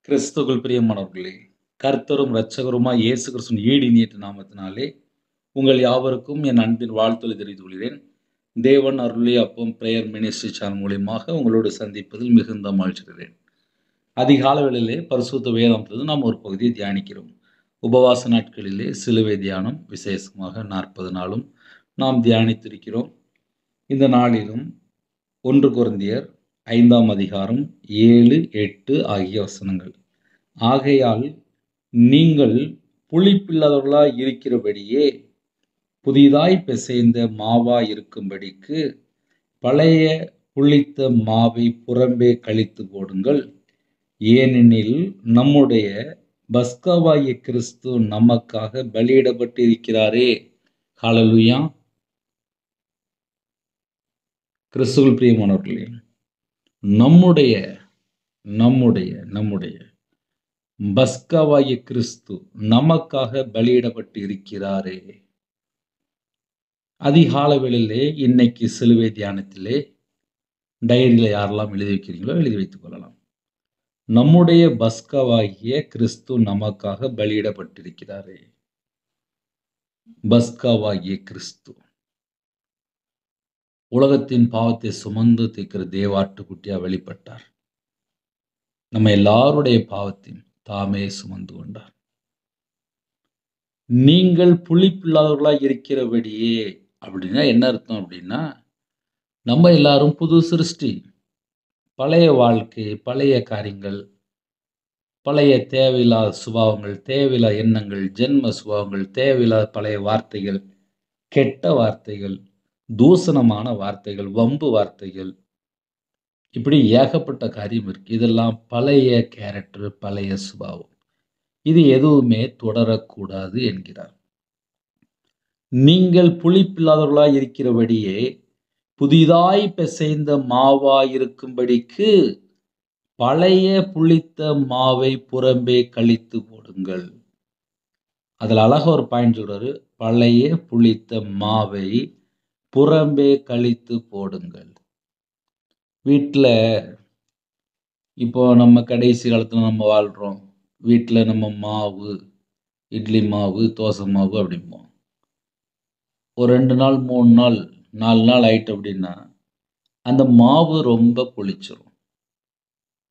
கிறிஸ்துவுக்குள் பிரியமானவர்களே, கர்த்தரும் இரட்சகருமாய் இயேசு கிறிஸ்துவின் ஈடு இனியற்ற நாமத்தினாலே உங்கள் யாவருக்கும் என் அன்பின் வாழ்த்துக்களை தெரிவித்துக் கொள்கிறேன். தேவன் அருளிய அப்பம் பிரேயர் மினிஸ்ட்ரி சேனல் மூலியமாக உங்களோடு சந்திப்பதில் மிகுந்த மகிழ்ச்சிகிறேன். அதிகால வேளையிலே பரிசுத்த வேதாகமத்திலிருந்து நாம் ஒரு பகுதியை தியானிக்கிறோம். உபவாச நாட்களிலே சிலுவை தியானம் விசேஷமாக 40 நாளும் நாம் தியானித்திருக்கிறோம். இந்த நாளிலும் 1 கொரிந்தியர் 5ஆம் அதிகாரம் 7, 8 ஆகிய வசனங்கள். ஆகையால் நீங்கள் புளிப்பில்லாதவர்களாய் இருக்கிறபடியே புதிதாய் பிசைந்த மாவாய் இருக்கும்படிக்கு பழைய புளித்த மாவை புறம்பே கழித்து போடுங்கள். ஏனெனில் நம்முடைய பஸ்காவாகிய கிறிஸ்து நமக்காக பலியிடப்பட்டிருக்கிறாரே. ஹல்லேலூயா. கிறிஸ்துவுக்குள் பிரியமானவர்களே, நம்முடைய நம்முடைய நம்முடைய பஸ்காவாகிய கிறிஸ்து நமக்காக பலியிடப்பட்டு இருக்கிறாரே. அதிகால வேளையிலே இன்னைக்கு சிலுவை தியானத்திலே டைரியில யாரெல்லாம் எழுதி வைக்கிறீங்களோ எழுதி வைத்துக் கொள்ளலாம். நம்முடைய பஸ்காவாகிய கிறிஸ்து நமக்காக பலியிடப்பட்டிருக்கிறாரே. பஸ்காவாகிய கிறிஸ்து உலகத்தின் பாவத்தை சுமந்து தீர்க்கிற தேவாட்டுக்குட்டியா வெளிப்பட்டார். நம்ம எல்லாருடைய பாவத்தையும் தாமே சுமந்து கொண்டார். நீங்கள் புளிப்பில்லாதவர்களாய் இருக்கிறபடியே அப்படின்னா என்ன அர்த்தம் அப்படின்னா, நம்ம எல்லாரும் புது சிருஷ்டி. பழைய வாழ்க்கை, பழைய காரியங்கள், பழைய தேவையில்லாத சுபாவங்கள், தேவையில்லாத எண்ணங்கள், ஜென்ம சுபாவங்கள், தேவையில்லாத பழைய வார்த்தைகள், கெட்ட வார்த்தைகள், தூசணமான வார்த்தைகள், வம்பு வார்த்தைகள், இப்படி ஏகப்பட்ட காரியம் இருக்கு. இதெல்லாம் பழைய கேரக்டர், பழைய சுபாவம். இது எதுவுமே தொடரக்கூடாது என்கிறார். நீங்கள் புளிப்பில்லாதவர்களாய் இருக்கிறபடியே புதிதாய் பிசைந்த மாவாய் இருக்கும்படிக்கு பழைய புளித்த மாவை புறம்பே கழித்து போடுங்கள். அதில் அழகா ஒரு பாயிண்ட் சொல்றாரு. பழைய புளித்த மாவை புறம்பே கழித்து போடுங்கள். வீட்டில் இப்போ நம்ம கடைசி காலத்தில் நம்ம வாழ்கிறோம். வீட்டில் நம்ம மாவு, இட்லி மாவு, தோசை மாவு அப்படிம்போம். ஒரு 2 நாள் 3 நாள் 4 நாள் ஆயிட்டு அப்படின்னா அந்த மாவு ரொம்ப புளிச்சிரும்.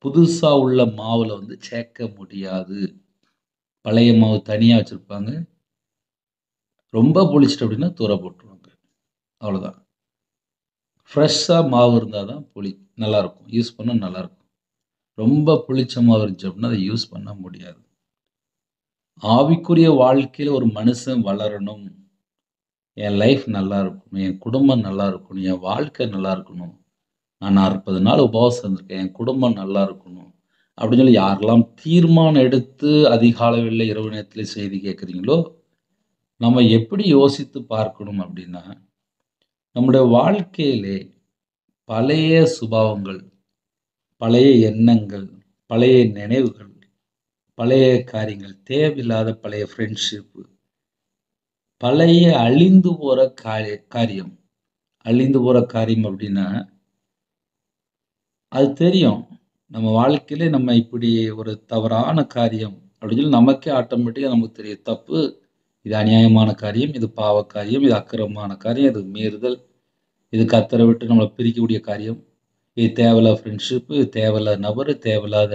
புதுசா உள்ள மாவுல சேர்க்க முடியாது. பழைய மாவு தனியா வச்சிருப்பாங்க. ரொம்ப புளிச்சிட்டு அப்படின்னா தூர போட்டுருவாங்க. அவ்வளோதான். ஃப்ரெஷ்ஷா மாவு இருந்தால் தான் நல்லாயிருக்கும். யூஸ் பண்ண நல்லாயிருக்கும். ரொம்ப புளிச்ச மாவு இருந்துச்சு அப்படின்னா அதை யூஸ் பண்ண முடியாது. ஆவிக்குரிய வாழ்க்கையில் ஒரு மனுஷன் வளரணும். என் லைஃப் நல்லா இருக்கணும், என் குடும்பம் நல்லா இருக்கணும், என் வாழ்க்கை நல்லா இருக்கணும், நான் 40 நாள் உபவாசம் இருந்திருக்கேன், என் குடும்பம் நல்லா இருக்கணும் அப்படின்னு சொல்லி யாரெல்லாம் தீர்மானம் எடுத்து அதிகாலையில் இரவு நேரத்தில் செய்தி கேட்குறீங்களோ, நம்ம எப்படி யோசித்து பார்க்கணும் அப்படின்னா, நம்முடைய வாழ்க்கையிலே பழைய சுபாவங்கள், பழைய எண்ணங்கள், பழைய நினைவுகள், பழைய காரியங்கள், தேவையில்லாத பழைய ஃப்ரெண்ட்ஷிப்பு, பழைய அழிந்து போகிற காரியம். அழிந்து போகிற காரியம் அப்படின்னா அது தெரியும். நம்ம வாழ்க்கையிலே நம்ம இப்படி ஒரு தவறான காரியம் அப்படின்னு சொல்லி நமக்கே ஆட்டோமேட்டிக்காக நமக்கு தெரியும். தப்பு, இது அநியாயமான காரியம், இது பாவ காரியம், இது அக்கிரமமான காரியம், இது மீறுதல், இது கர்த்தரை விட்டு நம்மளை பிரிக்கக்கூடிய காரியம், இது தேவையில்லாத ஃப்ரெண்ட்ஷிப்பு, இது தேவையில்லாத நபர், தேவையில்லாத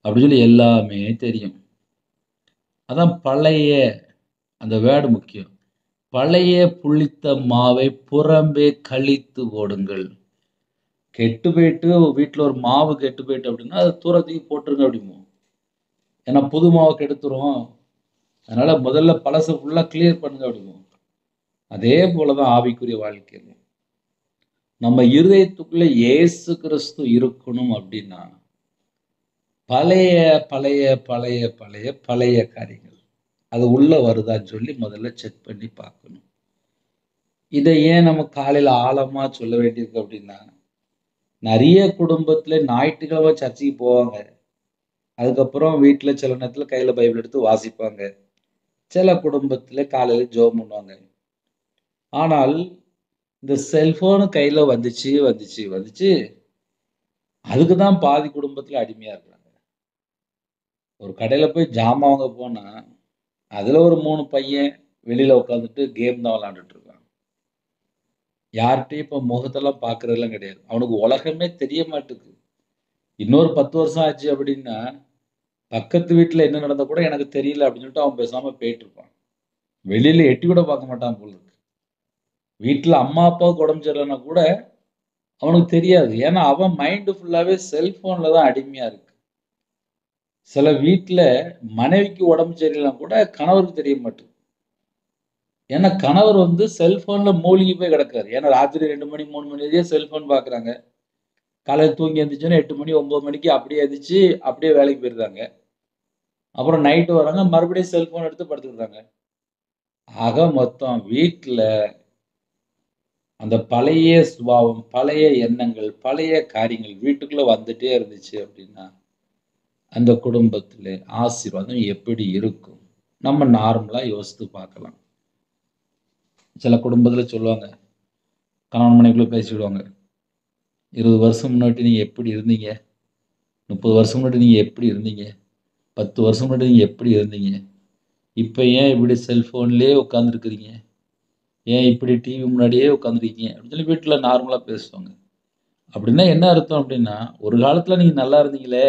அப்படின்னு சொல்லி எல்லாமே தெரியும். அதான் பழைய அந்த வேர்டு முக்கியம். பழைய புளித்த மாவை புறம்பே கழித்து போடுங்கள். கெட்டு போயிட்டு வீட்டில் ஒரு மாவு கெட்டு போயிட்டு அப்படின்னா அதை தூரத்துக்கு போட்டுருங்க அப்படிமோ. ஏன்னா புது மாவை கெடுத்துரும். அதனால முதல்ல பழசை ஃபுல்லாக கிளியர் பண்ணுங்க அப்படிமோ. அதே போலதான் ஆவிக்குரிய வாழ்க்கையில் நம்ம இருதயத்துக்குள்ள இயேசு கிறிஸ்து இருக்கணும் அப்படின்னா பழைய பழைய பழைய பழைய பழைய காரியங்கள் அது உள்ள வருதான்னு சொல்லி முதல்ல செக் பண்ணி பார்க்கணும். இதை ஏன் நம்ம காலையில் ஆழமா சொல்ல வேண்டியிருக்கு அப்படின்னா, நிறைய குடும்பத்துல ஞாயிற்றுக்கிழமை சர்ச்சைக்கு போவாங்க. அதுக்கப்புறம் வீட்டில் சில நேரத்தில் கையில் பைபிள் எடுத்து வாசிப்பாங்க. சில குடும்பத்தில் காலையில் ஜெபம் பண்ணுவாங்க. ஆனால் இந்த செல்போனு கையில் வந்துச்சு வந்துச்சு வந்துச்சு அதுக்கு தான் பாதி குடும்பத்தில் அடிமையாக இருக்கிறாங்க. ஒரு கடையில போய் ஜாமான் வாங்க போனா, அதுல ஒரு 3 பையன் வெளியில உட்காந்துட்டு கேம் தான் விளையாண்டுட்டு இருக்கான். யார்ட்டயும் இப்ப முகத்தெல்லாம் பார்க்கிறதெல்லாம் கிடையாது. அவனுக்கு உலகமே தெரிய மாட்டுக்கு. இன்னொரு 10 வருஷம் ஆச்சு அப்படின்னா, பக்கத்து வீட்ல என்ன நடந்தா கூட எனக்கு தெரியல அப்படின்னு சொல்லிட்டு அவன் பேசாம போயிட்டுருப்பான். வெளியில எட்டி கூட பார்க்க மாட்டான் போல இருக்கு. வீட்ல அம்மா, அப்பாவுக்கு உடம்பு சரியில்லன்னா கூட அவனுக்கு தெரியாது. ஏன்னா, அவன் மைண்ட் ஃபுல்லாவே செல்ஃபோன்ல தான் அடிமையா இருக்கு. சில வீட்ல மனைவிக்கு உடம்பு சரியில்லனா கூட கணவருக்கு தெரிய மாட்டுது. ஏன்னா, கணவர் செல்ஃபோன்ல மூழ்கி போய் கிடக்காரு. ஏன்னா, ராத்திரி 2 மணி, 3 மணி வரையும் செல்ஃபோன் பார்க்குறாங்க. காலையில தூங்கி எந்திரிச்சோனே 8 மணி, 9 மணிக்கு அப்படியே எந்திரிச்சு, அப்படியே வேலைக்கு போயிடுறாங்க. அப்புறம் நைட்டு வராங்க, மறுபடியும் செல்ஃபோன் எடுத்து படுத்துக்கிறாங்க. ஆக மொத்தம் வீட்ல அந்த பழைய சுபாவம், பழைய எண்ணங்கள், பழைய காரியங்கள் வீட்டுக்குள்ள வந்துட்டே இருந்துச்சு அப்படின்னா, அந்த குடும்பத்திலே ஆசீர்வாதம் எப்படி இருக்கும்? நம்ம நார்மலா யோசித்து பார்க்கலாம். சில குடும்பத்தில சொல்லுவாங்க, கணவன் மனைவிக்குள்ள பேசிடுவாங்க. 20 வருஷம் முன்னாடி நீங்க எப்படி இருந்தீங்க? 30 வருஷம் முன்னாடி நீங்க எப்படி இருந்தீங்க? 10 வருஷம் முன்னாடி நீங்க எப்படி இருந்தீங்க? இப்ப ஏன் இப்படி செல்ஃபோன்லயே உட்கார்ந்துருக்கிறீங்க? ஏன் இப்படி டிவி முன்னாடியே உட்கார்ந்துருக்கீங்க? அப்படின்னு சொல்லி வீட்ல நார்மலா பேசுவாங்க. அப்படின்னா என்ன அர்த்தம் அப்படின்னா, ஒரு காலத்துல நீங்க நல்லா இருந்தீங்களே,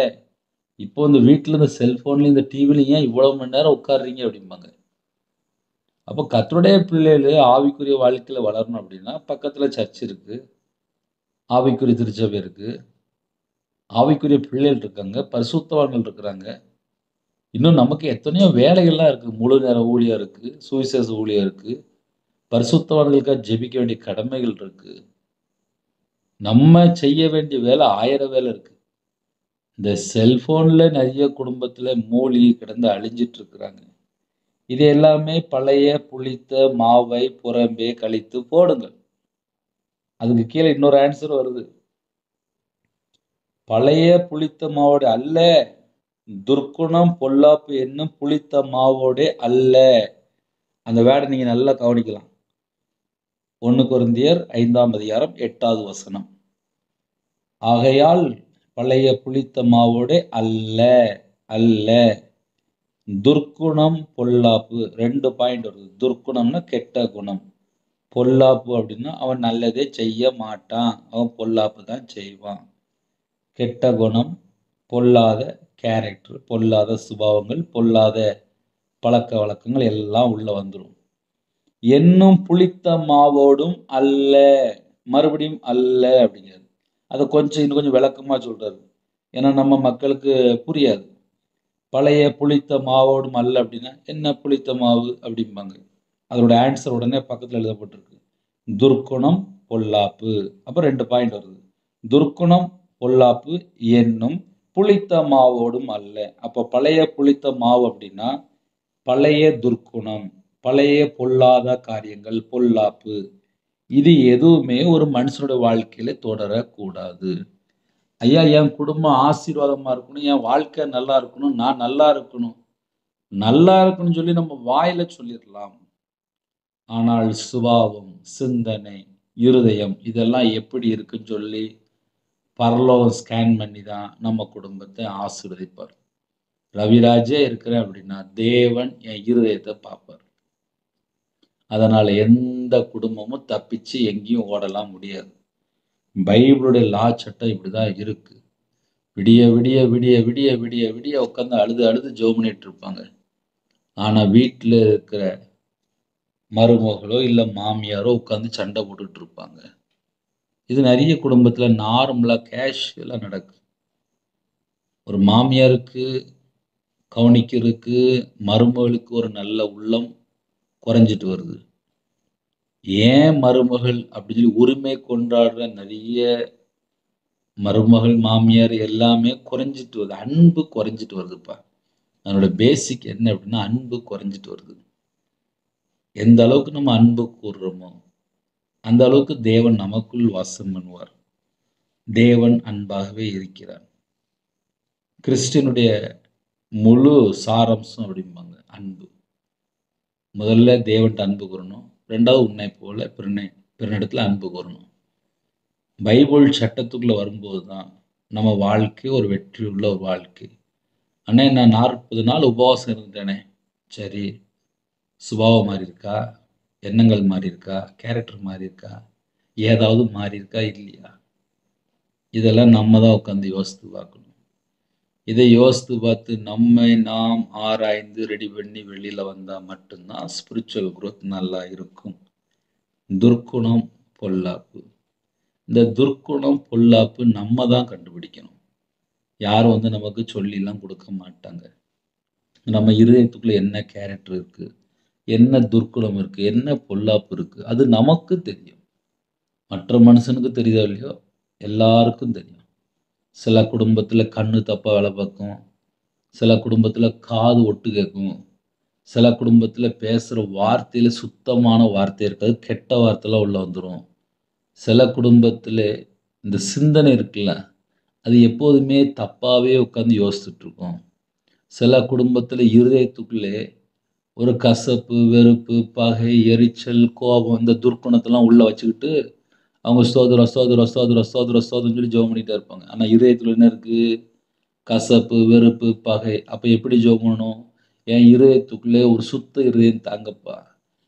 இப்போ இந்த வீட்ல இந்த செல்ஃபோன்லயும், இந்த டிவிலயும் ஏன் இவ்வளவு மணி நேரம் உட்கார்றீங்க? அப்படிம்பாங்க. அப்போ கர்த்தருடைய பிள்ளைகளு ஆவிக்குரிய வாழ்க்கையில வளரணும் அப்படின்னா, பக்கத்துல சர்ச் இருக்கு. ஆவிக்குரிய திருச்சபை இருக்கு. ஆவிக்குரிய பிள்ளைகள் இருக்காங்க. பரிசுத்தவான்கள் இருக்கிறாங்க. இன்னும் நமக்கு எத்தனையோ வேலைகள்லாம் இருக்கு. முழு நேர ஊழியம் இருக்கு. சுவிசேஷ ஊழியம் இருக்கு. பரிசுத்தவான்களுக்காக ஜெபிக்க வேண்டிய கடமைகள் இருக்கு. நம்ம செய்ய வேண்டிய வேலை 1000 வேலை இருக்கு. இந்த செல்போன்ல நெறைய குடும்பத்துல மூழ்கி கிடந்து அழிஞ்சிட்டு இருக்கிறாங்க. இது எல்லாமே பழைய புளித்த மாவை புறம்பே கழித்து போடுங்கள். அதுக்கு கீழ இன்னொரு ஆன்சர் வருது. பழைய புளித்த மாவோடு அல்ல, துர்க்குணம் பொல்லாப்பு என்னும் புளித்த மாவோடே அல்ல. அந்த வேர்ட நீங்க நல்லா கவனிக்கலாம். 1 கொரிந்தியர் 5ஆம் அதிகாரம் 8வது வசனம். ஆகையால் பழைய புளித்த மாவோடே அல்ல, அல்ல. துர்க்குணம் பொல்லாப்பு 2 பாயிண்ட் வருது. துர்க்குணம்னா கெட்ட குணம். பொல்லாப்பு அப்படின்னா அவன் நல்லதே செய்ய மாட்டான். அவன் பொல்லாப்பு தான் செய்வான். கெட்ட குணம், பொல்லாத கேரக்டர், பொல்லாத சுபாவங்கள், பொல்லாத பழக்கவழக்கங்கள் எல்லாம் உள்ள வந்துரும். என்னும் புளித்த மாவோடும் அல்ல. மறுபடியும் அல்ல அப்படிங்கிறாரு. அத இன்னும் கொஞ்சம் விளக்கமா சொல்றாரு. ஏன்னா நம்ம மக்களுக்கு புரியாது. பழைய புளித்த மாவோடும் அல்ல அப்படின்னா, என்ன புளித்த மாவு அப்படிம்பாங்க. அதோட ஆன்சர் உடனே பக்கத்துல எழுதப்பட்டிருக்கு. துர்க்குணம், பொல்லாப்பு. அப்ப 2 பாயிண்ட் வருது. துர்க்குணம், பொல்லாப்பு என்னும் புளித்த மாவோடும் அல்ல. அப்ப பழைய புளித்த மாவு அப்படின்னா, பழைய துர்க்குணம், பழைய பொல்லாத காரியங்கள், பொல்லாப்பு. இது எதுவுமே ஒரு மனுஷனுடைய வாழ்க்கையில தொடரக்கூடாது. ஐயா, என் குடும்பம் ஆசீர்வாதமா இருக்கணும், என் வாழ்க்கை நல்லா இருக்கணும், நான் நல்லா இருக்கணும். நல்லா இருக்கணும்னு சொல்லி நம்ம வாயில சொல்லிறலாம். ஆனால் சுபாவம், சிந்தனை, இருதயம் இதெல்லாம் எப்படி இருக்குன்னு சொல்லி பரலோகம் ஸ்கேன் பண்ணி தான் நம்ம குடும்பத்தை ஆசீர்வதிப்பார். ரவிராஜே இருக்கிறேன் அப்படின்னா, தேவன் என் இருதயத்தை பார்ப்பார். அதனால எந்த குடும்பமும் தப்பிச்சு எங்கேயும் ஓடலாம் முடியாது. பைபிளுடைய சட்டம் இப்படிதான் இருக்கு. விடிய விடிய விடிய விடிய விடிய விடிய உட்காந்து அழுது அழுது ஜெபம் பண்ணிட்டு இருப்பாங்க. ஆனா வீட்டுல இருக்கிற மருமகளோ இல்ல மாமியாரோ உட்காந்து சண்டை போட்டுட்டு இருப்பாங்க. இது நிறைய குடும்பத்துல நார்மலா கேஷுவலா நடக்குது. ஒரு மாமியாருக்கு கவனிக்கிறதுக்கு மருமகளுக்கு ஒரு நல்ல உள்ளம் குறைஞ்சிட்டு வருது. ஏன் மருமகள் அப்படின்னு சொல்லி உரிமை கொண்டாடுற நிறைய மருமகள், மாமியார் எல்லாமே குறைஞ்சிட்டு வருது. அன்பு குறைஞ்சிட்டு வருதுப்பா. அதனோட பேசிக் என்ன அப்படின்னா அன்பு குறைஞ்சிட்டு வருது. எந்த அளவுக்கு நம்ம அன்பு கூறுறோமோ, அந்த அளவுக்கு தேவன் நமக்குள் வாசம் பண்ணுவார். தேவன் அன்பாகவே இருக்கிறார். கிறிஸ்டினுடைய முழு சாரம்சம் அப்படிம்பாங்க அன்பு. முதல்ல தேவன்ட்ட அன்பு கூறணும். 2வது உன்னை போல பிறனிடத்துல அன்பு கூறணும். பைபிள் சட்டத்துக்குள்ள வரும்போது தான் நம்ம வாழ்க்கை ஒரு வெற்றியுள்ள ஒரு வாழ்க்கை. அண்ணே நான் 40 நாள் உபவாசம் இருந்தேனே. சரி, சுபாவம் மாறி இருக்கா? எண்ணங்கள் மாறி இருக்கா? கேரக்டர் மாறி இருக்கா? ஏதாவது மாறி இருக்கா? இல்லையா? இதெல்லாம் நம்ம தான் உட்காந்து யோசித்து பார்க்கணும். இதை யோசித்து பார்த்து நம்மை நாம் ஆராய்ந்து ரெடி பண்ணி வெளியில வந்தா மட்டும்தான் ஸ்பிரிச்சுவல் growth நல்லா இருக்கும். துர்க்குணம், பொல்லாப்பு. இந்த துர்க்குணம், பொல்லாப்பு நம்ம தான் கண்டுபிடிக்கணும். யாரும் வந்து நமக்கு சொல்லிலாம் கொடுக்க மாட்டாங்க. நம்ம இருதயத்துக்குள்ள என்ன கேரக்டர் இருக்கு, என்ன துர்க்குணம் இருக்கு, என்ன பொல்லாப்பு இருக்கு, அது நமக்கு தெரியும். மற்ற மனுஷனுக்கு தெரியுதோ இல்லையோ, எல்லாருக்கும் தெரியும். சில குடும்பத்துல கண்ணு தப்பா வேலை பார்க்கும். சில குடும்பத்துல காது ஒட்டு கேட்கும். சில குடும்பத்துல பேசுற வார்த்தையில சுத்தமான வார்த்தை இருக்காது. கெட்ட வார்த்தைலாம் உள்ள வந்துரும். சில குடும்பத்தில இந்த சிந்தனை இருக்குல்ல, அது எப்போதுமே தப்பாவே உட்கார்ந்து யோசிச்சுட்டு இருக்கும். சில குடும்பத்தில இருதயத்துக்குள்ளே ஒரு கசப்பு, வெறுப்பு, பகை, எரிச்சல், கோபம் இந்த துர்க்குணத்தெல்லாம் உள்ள வச்சுக்கிட்டு, அவங்க ஸ்தோத்திரம், ஸ்தோத்திரம், ஸ்தோத்திரம், ஸ்தோத்திரம், ஸ்தோத்திரம்னு சொல்லி ஜெபம் பண்ணிட்டே இருப்பாங்க. ஆனா இருதயத்தில என்ன இருக்கு? கசப்பு, வெறுப்பு, பகை. அப்ப எப்படி ஜெபம் பண்ணணும்? என் இருதயத்துக்குள்ளே ஒரு சுத்த இருதயம் தாங்கப்பா.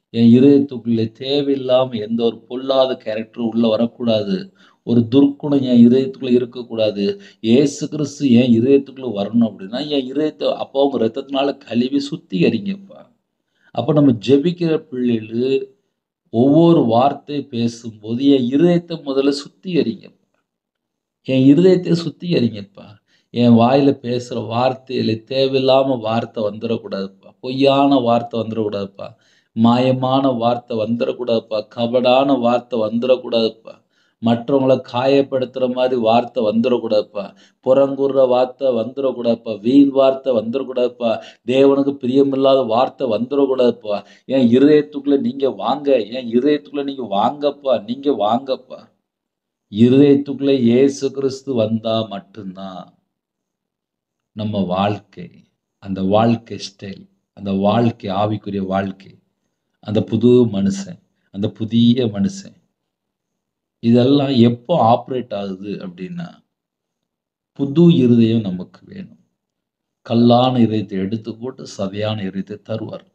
என் இருதயத்துக்குள்ளே தேவையில்லாம எந்த ஒரு பொல்லாத கேரக்டரும் உள்ள வரக்கூடாது. ஒரு துர்க்குணம் என் இருதயத்துக்குள்ள இருக்கக்கூடாது. இயேசு கிறிஸ்து என் இருதயத்துக்குள்ள வரணும் அப்படின்னா, என் இருதயத்த அப்பா உங்க ரத்தத்தினால கழுவி சுத்திகரிங்கப்பா. அப்ப நம்ம ஜெபிக்கிற பிள்ளைகளு ஒவ்வொரு வார்த்தை பேசும்போது என் இருதயத்த முதல்ல சுத்திகரிங்க. என் இருதயத்தை சுத்திகரிங்கப்பா. என் வாயில பேசுற வார்த்தையில தேவையில்லாம வார்த்தை வந்துரக்கூடாதுப்பா. பொய்யான வார்த்தை வந்துரக்கூடாதுப்பா. மாயமான வார்த்தை வந்துரக்கூடாதுப்பா. கபடான வார்த்தை வந்துரக்கூடாதுப்பா. மற்றவங்கள காயப்படுத்துற மாரி வார்த்தை வந்துரக்கூடாதுப்பா. புறங்கூறுற வார்த்தை வந்துரக்கூடாதுப்பா. வீண் வார்த்தை வந்துரக்கூடாதுப்பா. தேவனுக்கு பிரியமில்லாத வார்த்தை வந்துரக்கூடாதுப்பா. என் இருதயத்துக்குள்ள நீங்க வாங்க. என் இருதயத்துக்குள்ள நீங்க வாங்கப்பா. நீங்க வாங்கப்பா. இருதயத்துக்குள்ள இயேசு கிறிஸ்து வந்தா மட்டும்தான் நம்ம வாழ்க்கை, அந்த வாழ்க்கை ஸ்டைல், அந்த வாழ்க்கை ஆவிக்குரிய வாழ்க்கை, அந்த புது மனுஷன், அந்த புதிய மனுஷன் இதெல்லாம் எப்போ ஆப்ரேட் ஆகுது அப்படின்னா, புது இருதயம் நமக்கு வேணும். கல்லான இதயத்தை எடுத்து போட்டு சதையான இதயத்தை தருவார்.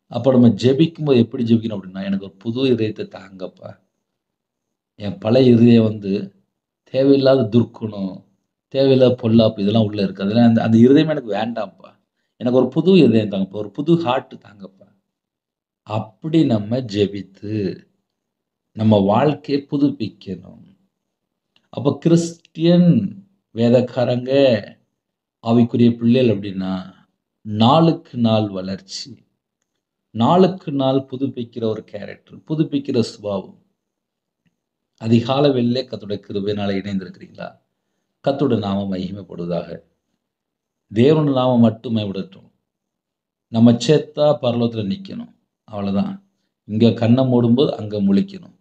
அப்ப நம்ம ஜெபிக்கும்போது எப்படி ஜெபிக்கணும் அப்படின்னா, எனக்கு ஒரு புது இதயத்தை தாங்கப்பா. என் பழைய இருதயம் வந்து தேவையில்லாத துர்க்குணம், தேவையில்லாத பொல்லாப்பு இதெல்லாம் உள்ள இருக்கு. அதெல்லாம் அந்த அந்த இருதயமே எனக்கு வேண்டாம்ப்பா. எனக்கு ஒரு புது இருதயம் தாங்கப்பா. ஒரு புது ஹார்ட் தாங்கப்பா. அப்படி நம்ம ஜெபித்து, நம்ம வாழ்க்கைய புதுப்பிக்கணும். அப்ப கிறிஸ்டியன் வேதக்காரங்க, ஆவிக்குரிய பிள்ளைகள் அப்படின்னா, நாளுக்கு நாள் வளர்ச்சி. நாளுக்கு நாள் புதுப்பிக்கிற ஒரு கேரக்டர், புதுப்பிக்கிற சுபாவம். அதிகாலை வேளையிலே கர்த்தருடைய கிருபையினால இணைந்திருக்கிறீங்களா? கர்த்தருடைய நாமம் மகிமைப்படுவதாக. தேவனுடைய நாமம் மட்டும் மகிமைப்படட்டும். நம்ம செத்தா பரலோகத்துல நிக்கணும். அவ்வளவுதான். இங்க கண்ண மூடும்போது அங்க முழிக்கணும்.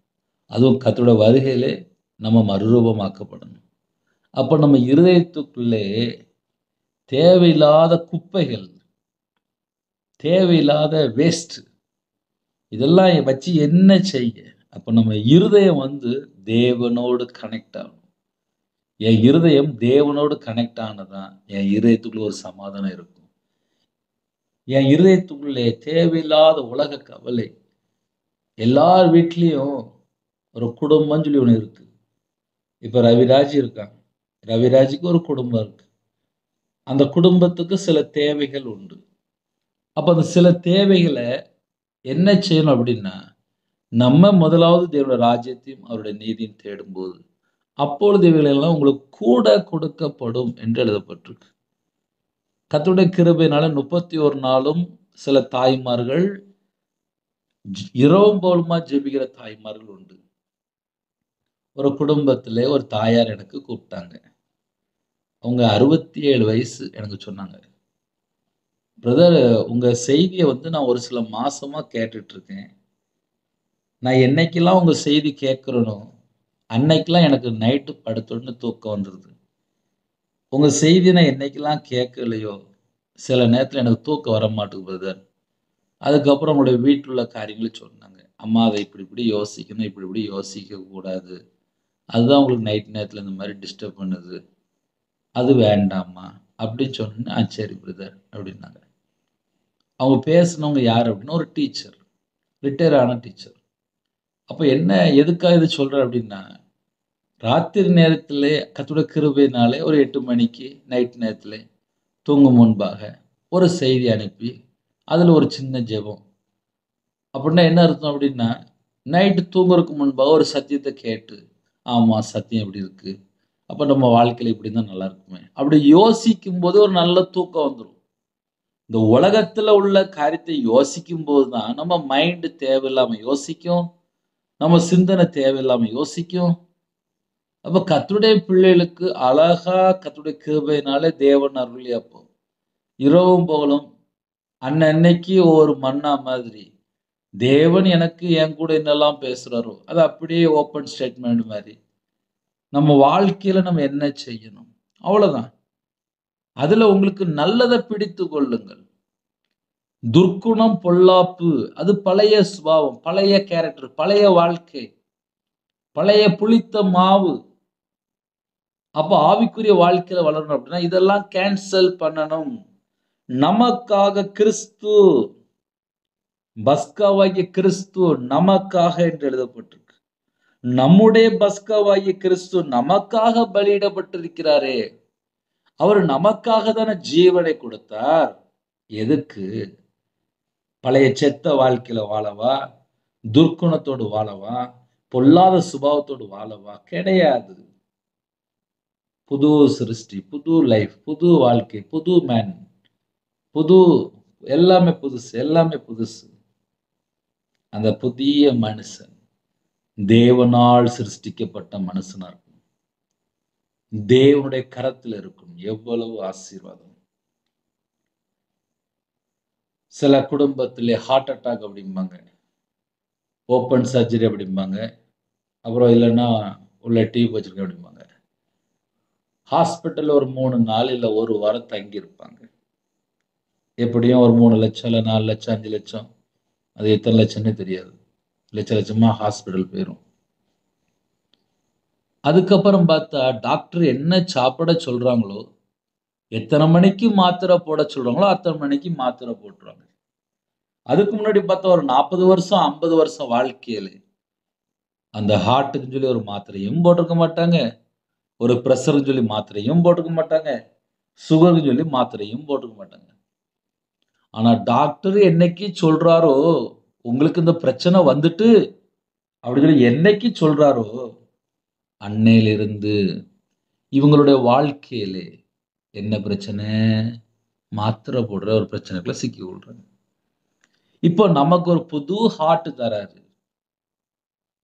அதுவும் கர்த்தருடைய வருகையிலே நம்ம மறுரூபமாக்கப்படணும். அப்ப நம்ம இருதயத்துக்குள்ளே தேவையில்லாத குப்பைகள், தேவையில்லாத வேஸ்ட் இதெல்லாம் வச்சு என்ன செய்ய? அப்ப நம்ம இருதயம் வந்து தேவனோடு கனெக்ட் ஆகணும். என் இருதயம் தேவனோடு கனெக்ட் ஆனதான் என் இருதயத்துக்குள்ள ஒரு சமாதானம் இருக்கும். என் இருதயத்துக்குள்ளே தேவையில்லாத உலக கவலை. எல்லார் வீட்லயும் ஒரு குடும்பம்னு சொல்லி ஒண்ணு இருக்கு. இப்ப ரவிராஜ் இருக்காங்க. ரவிராஜுக்கு ஒரு குடும்பம் இருக்கு. அந்த குடும்பத்துக்கு சில தேவைகள் உண்டு. அப்ப அந்த சில தேவைகள என்ன செய்யணும் அப்படின்னா, நம்ம முதலாவது தேவனுடைய ராஜ்யத்தையும், அவருடைய நீதியும் தேடும்போது, அப்பொழுது இவைகளெல்லாம் உங்களுக்கு கூட கொடுக்கப்படும் என்று எழுதப்பட்டிருக்கு. கர்த்தருடைய கிருபையினால 31 நாளும் சில தாய்மார்கள் இரவும் பகலுமா ஜெபிக்கிற தாய்மார்கள் உண்டு. ஒரு குடும்பத்திலே ஒரு தாயார் எனக்கு கூப்பிட்டாங்க. அவங்க 67 வயசு எனக்கு சொன்னாங்க. பிரதர் உங்க செய்திய வந்து நான் ஒரு சில மாசமா கேட்டுட்டு இருக்கேன். நான் என்னைக்கெல்லாம் உங்க செய்தி கேட்கிறேனோ, அன்னைக்கெல்லாம் எனக்கு நைட்டு படுத்த உடனே தூக்கம் வந்துருது. உங்க செய்திய நான் என்னைக்கெல்லாம் கேட்கலையோ, சில நேரத்துல எனக்கு தூக்கம் வரமாட்டுது பிரதர். அதுக்கப்புறம் உங்களுடைய வீட்ல உள்ள காரியங்கள சொன்னாங்க. அம்மா அத இப்படி இப்படி யோசிக்கணும், இப்படி இப்படி யோசிக்கக் கூடாது. அதுதான் உங்களுக்கு நைட் நேரத்துல இந்த மாரி டிஸ்டர்ப் பண்ணுது. அது வேண்டாம்மா. அப்படின்னு சொன்னா சரி பிரதர் அப்படின்னாங்க. அவங்க பேசினவங்க யார் அப்படின்னா ஒரு டீச்சர், ரிட்டையர் ஆன டீச்சர். அப்போ என்ன எதுக்காக இது சொல்கிறேன் அப்படின்னா, ராத்திரி நேரத்தில் கர்த்தருடைய கிருபையினாலே ஒரு 8 மணிக்கு நைட் நேரத்தில் தூங்கும் முன்பாக ஒரு செய்தி அனுப்பி அதில் ஒரு சின்ன ஜெபம். அப்படின்னா என்ன அர்த்தம் அப்படின்னா, நைட்டு தூங்குறதுக்கு முன்பாக ஒரு சத்தியத்தை கேட்டு, ஆமாம் சத்தியம் இப்படி இருக்குது, அப்போ நம்ம வாழ்க்கையில் இப்படி இருந்தால் நல்லா இருக்குமே அப்படி யோசிக்கும் போது ஒரு நல்ல தூக்கம் வந்துடும். இந்த உலகத்தில் உள்ள காரியத்தை யோசிக்கும் போது தான் நம்ம மைண்டு தேவையில்லாமல் யோசிக்கும், நம்ம சிந்தனை தேவையில்லாமல் யோசிக்கும். அப்போ கர்த்தருடைய பிள்ளைகளுக்கு அழகா கர்த்தருடைய கிருபையினாலே தேவன் அருளி அப்போ இரவும் பகலும் அன்னன்னைக்கு ஒரு மன்னா மாதிரி தேவன் எனக்கு என் கூட என்னெல்லாம் பேசுறாரோ அது அப்படியே ஓப்பன் ஸ்டேட்மெண்ட் மாதிரி நம்ம வாழ்க்கையில நம்ம என்ன செய்யணும் அவ்வளவுதான். அதுல உங்களுக்கு நல்லதை பிடித்து கொள்ளுங்கள். துர்க்குணம் பொல்லாப்பு அது பழைய சுபாவம், பழைய கேரக்டர், பழைய வாழ்க்கை, பழைய புளித்த மாவு. அப்போ ஆவிக்குரிய வாழ்க்கையில வளரணும் அப்படின்னா இதெல்லாம் கேன்சல் பண்ணணும். நமக்காக கிறிஸ்து, பஸ்காவாகிய கிறிஸ்து நமக்காக என்று எழுதப்பட்டிருக்கு. நம்முடைய பஸ்காவாகிய கிறிஸ்து நமக்காக பலியிடப்பட்டிருக்கிறாரே. அவர் நமக்காக தானே ஜீவனை கொடுத்தார். எதுக்கு? பழைய செத்த வாழ்க்கையில வாழவா, துர்க்குணத்தோடு வாழவா, பொல்லாத சுபாவத்தோடு வாழவா? கிடையாது. புது சிருஷ்டி, புது லைஃப், புது வாழ்க்கை, புது மேன், புது எல்லாமே புதுசு, எல்லாமே புதுசு. அந்த புதிய மனுஷன் தேவனால் சிருஷ்டிக்கப்பட்ட மனுஷனா இருக்கும். தேவனுடைய கரத்தில் இருக்கும். எவ்வளவு ஆசீர்வாதம். சில குடும்பத்திலே ஹார்ட் அட்டாக் அப்படிம்பாங்க, ஓப்பன் சர்ஜரி அப்படிம்பாங்க, அப்புறம் இல்லைன்னா உள்ள டியூப் வச்சிருக்க அப்படிம்பாங்க. ஹாஸ்பிட்டலில் ஒரு 3 நாள் இல்லை 1 வாரம் தங்கி இருப்பாங்க. எப்படியும் ஒரு 3 லட்சம் இல்லை 4 லட்சம் 5 லட்சம், அது எத்தனை லட்சம்னே தெரியாது, லட்சமா ஹாஸ்பிட்டல் போயிடும். அதுக்கப்புறம் பார்த்தா டாக்டர் என்ன சாப்பிட சொல்றாங்களோ, எத்தனை மணிக்கு மாத்திரை போட சொல்றாங்களோ அத்தனை மணிக்கு மாத்திரை போட்டுருவாங்க. அதுக்கு முன்னாடி பார்த்தா ஒரு 40 வருஷம் 50 வருஷம் வாழ்க்கையில அந்த ஹார்ட்டுக்குன்னு சொல்லி ஒரு மாத்திரையும் போட்டிருக்க மாட்டாங்க, ஒரு பிரஷர்னு சொல்லி மாத்திரையும் போட்டுக்க மாட்டாங்க, சுகர்னு சொல்லி மாத்திரையும் போட்டுக்க மாட்டாங்க. ஆனா டாக்டர் என்னைக்கு சொல்றாரோ உங்களுக்கு இந்த பிரச்சனை வந்துட்டு அப்படின்னு சொல்லி என்னைக்கு சொல்றாரோ அன்னையிலிருந்து இவங்களுடைய வாழ்க்கையிலே என்ன பிரச்சனை? மாத்திரை போடுற ஒரு பிரச்சனைக்குள்ள சிக்கி கொள்றாங்க. இப்போ நமக்கு ஒரு புது ஹார்ட் தராரு,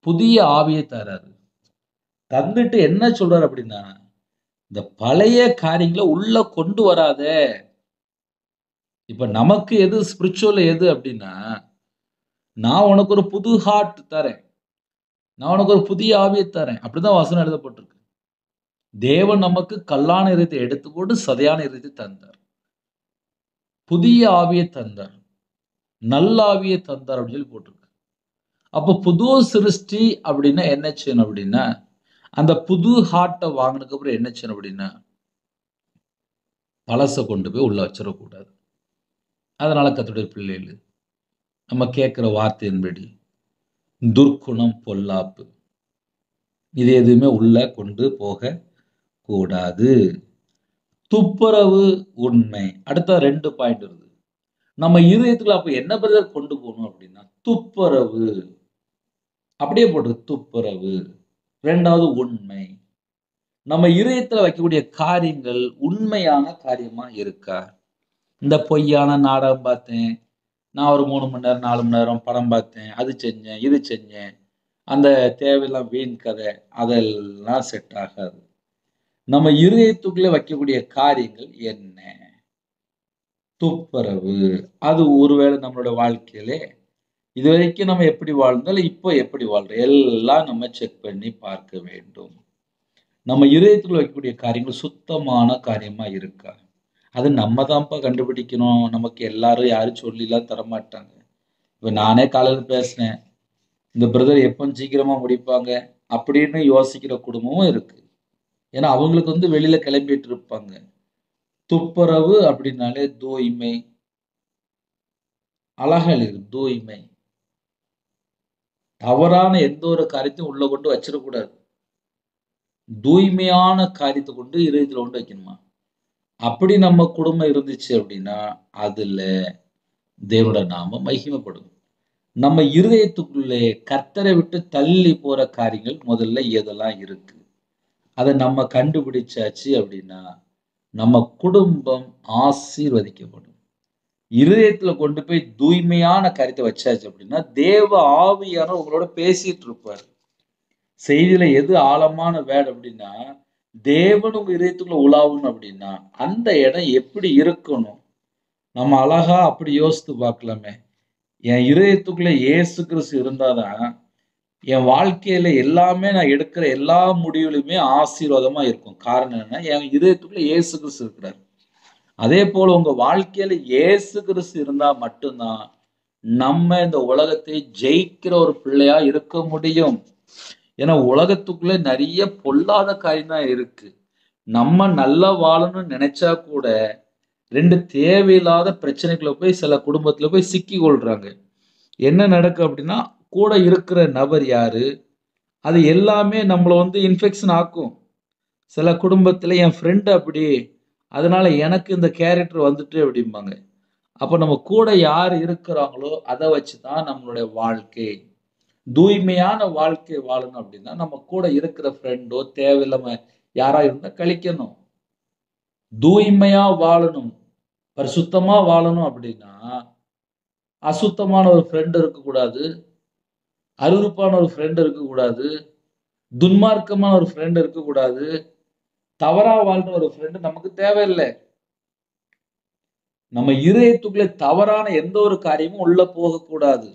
புதிய ஆவியை தராரு. தந்துட்டு என்ன சொல்றாரு அப்படின்னா, இந்த பழைய காரியங்களை உள்ள கொண்டு வராத. இப்ப நமக்கு எது ஸ்பிரிச்சுவல் எது அப்படின்னா, நான் உனக்கு ஒரு புது ஹார்ட் தரேன், நான் உனக்கு ஒரு புதிய ஆவியை தரேன். அப்படிதான் வசனம் எழுதப்பட்டிருக்கு. தேவன் நமக்கு கல்லான இருதயத்தை எடுத்து போட்டு சதையான இருதயத்தை தந்தார், புதிய ஆவியை தந்தார், நல்ல ஆவியை தந்தார் அப்படின்னு சொல்லி போட்டிருக்கு. அப்போ புது சிருஷ்டி அப்படின்னா என்ன செய்யணும் அப்படின்னா, அந்த புது ஹார்ட்டை வாங்கினதுக்கு அப்புறம் என்ன செய்யணும் அப்படின்னா, பழசை கொண்டு போய் உள்ள வச்சிடக்கூடாது. அதனால கர்த்தருடைய பிள்ளைகள் நம்ம கேட்கிற வார்த்தையின்படி துர்க்குணம் பொல்லாப்பு இது எதுவுமே உள்ள கொண்டு போக கூடாது. துப்புரவு உண்மை. அடுத்த 2 பாயிண்ட் வருது. நம்ம இருதயத்துல அப்ப என்ன பிரதர் கொண்டு போகணும் அப்படின்னா, துப்புரவு. அப்படியே போட்டு துப்புரவு. 2வது உண்மை. நம்ம இருதயத்துல வைக்கக்கூடிய காரியங்கள் உண்மையான காரியமா இருக்கா? இந்த பொய்யான நாடகம் பார்த்தேன், நான் ஒரு 3 மணி நேரம் 4 மணி நேரம் படம் பார்த்தேன், அது செஞ்சேன் இது செஞ்சேன், அந்த தேவையில்லாம் வீண் கதை, அதெல்லாம் செட் ஆகாது. நம்ம இருதயத்துக்குள்ளே வைக்கக்கூடிய காரியங்கள் என்ன? துப்புரவு. அது ஒருவேளை நம்மளோட வாழ்க்கையிலே இதுவரைக்கும் நம்ம எப்படி வாழ்ந்தாலும் இப்போ எப்படி வாழ்றோம் எல்லாம் நம்ம செக் பண்ணி பார்க்க வேண்டும். நம்ம இருதயத்துக்குள்ள வைக்கக்கூடிய காரியங்கள் சுத்தமான காரியமா இருக்கா? அது நம்ம தான்ப்பா கண்டுபிடிக்கணும். நமக்கு எல்லாரும் யாரும் சொல்லிலாம் தரமாட்டாங்க. இப்ப நானே காலையில பேசினேன், இந்த பிரதர் எப்போ சீக்கிரமா முடிப்பாங்க அப்படின்னு யோசிக்கிற குடும்பமும் இருக்கு. ஏன்னா அவங்களுக்கு வெளியில கிளம்பிட்டு இருப்பாங்க. துப்புரவு அப்படின்னாலே தூய்மை, அழகல் தூய்மை. தவறான எந்த ஒரு காரியத்தையும் உள்ள கொண்டு வச்சிடக்கூடாது. தூய்மையான காரியத்தை கொண்டு இதயத்துல கொண்டு வைக்கணுமா. அப்படி நம்ம குடும்பம் இருந்துச்சு அப்படின்னா, அதுல தேவனோட நாமம் மகிமைப்படும். நம்ம இருதயத்துக்குள்ளே கர்த்தரை விட்டு தள்ளி போற காரியங்கள் முதல்ல எதெல்லாம் இருக்கு? அத நம்ம கண்டுபிடிச்சாச்சு அப்படின்னா, நம்ம குடும்பம் ஆசீர்வதிக்கப்படும். இருதயத்துல கொண்டு போய் தூய்மையான காரியத்தை வச்சாச்சு அப்படின்னா, தேவ ஆவியானவர் உங்களோட பேசிட்டு இருப்பாரு. செய்தியில எது ஆழமான வேர்ட் அப்படின்னா, தேவன் உங்க இதயத்துக்குள்ள உலாவணும் அப்படின்னா, அந்த இடம் எப்படி இருக்கணும்? நம்ம அழகா அப்படி யோசித்து பார்க்கலாமே. என் இருதயத்துக்குள்ள இயேசு கிறிஸ்து இருந்தாதான், என் வாழ்க்கையில எல்லாமே நான் எடுக்கிற எல்லா முடிவுகளுமே ஆசீர்வாதமா இருக்கும். காரணம் என்ன? என் இதயத்துக்குள்ள இயேசு கிறிஸ்து இருக்கிறார். அதே போல உங்க வாழ்க்கையில இயேசு கிறிஸ்து இருந்தா மட்டும்தான், நம்ம இந்த உலகத்தை ஜெயிக்கிற ஒரு பிள்ளையா இருக்க முடியும். ஏன்னா உலகத்துக்குள்ள நிறைய பொல்லாத காரியம் தான் இருக்கு. நம்ம நல்லா வாழணும்னு நினைச்சா கூட 2 தேவையில்லாத பிரச்சனைக்குள்ள போய் சில குடும்பத்துல போய் சிக்கி கொள்றாங்க. என்ன நடக்கும் அப்படின்னா, கூட இருக்கிற நபர் யாரு? அது எல்லாமே நம்மள இன்ஃபெக்ஷன் ஆக்கும். சில குடும்பத்துல என் ஃப்ரெண்ட் அப்படி, அதனால எனக்கு இந்த கேரக்டர் வந்துட்டு அப்படிம்பாங்க. அப்ப நம்ம கூட யார் இருக்கிறாங்களோ அத வச்சு தான் நம்மளுடைய வாழ்க்கை. தூய்மையான வாழ்க்கை வாழணும் அப்படின்னா, நம்ம கூட இருக்கிற ஃப்ரெண்டோ தேவையில்லாம யாரா இருந்தா கழிக்கணும். தூய்மையா வாழணும், பரிசுத்தமா வாழணும் அப்படின்னா, அசுத்தமான ஒரு ஃப்ரெண்ட் இருக்கக்கூடாது. அருவருப்பான ஒரு ஃப்ரெண்ட் இருக்கக்கூடாது. துன்மார்க்கமான ஒரு ஃப்ரெண்ட் இருக்கக்கூடாது. தவறா வாழ்ற ஒரு ஃப்ரெண்ட் நமக்கு தேவையில்ல. நம்ம இருதயத்துக்குள்ள தவறான எந்த ஒரு காரியமும் உள்ள போகக்கூடாது.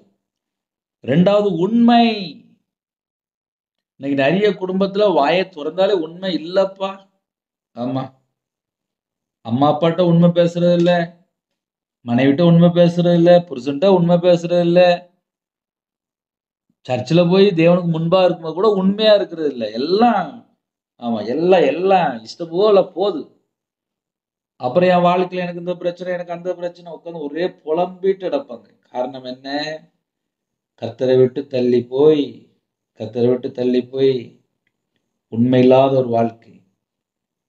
2வது உண்மை. இன்னைக்கு நிறைய குடும்பத்துல வாயை தொறந்தாலே உண்மை இல்லப்பா. ஆமா. அம்மா அப்பாட்ட உண்மை பேசுறது இல்ல. மனைவிட்ட உண்மை பேசுறது இல்ல. புருஷன்ட்ட உண்மை பேசுறது இல்ல. சர்ச்சில போய் தேவனுக்கு முன்பா இருக்கும்போது கூட உண்மையா இருக்கிறது இல்ல. எல்லாம் ஆமா எல்லாம் இஷ்டம் போல போகுது. அப்புறம் என் வாழ்க்கையில எனக்கு இந்த பிரச்சனை, எனக்கு அந்த பிரச்சனை உட்கார்ந்து ஒரே புலம்பிட்டு கிடப்பாங்க. காரணம் என்ன? கர்த்தரை விட்டு தள்ளி போய், கர்த்தரை விட்டு தள்ளி போய் உண்மை இல்லாத ஒரு வாழ்க்கை.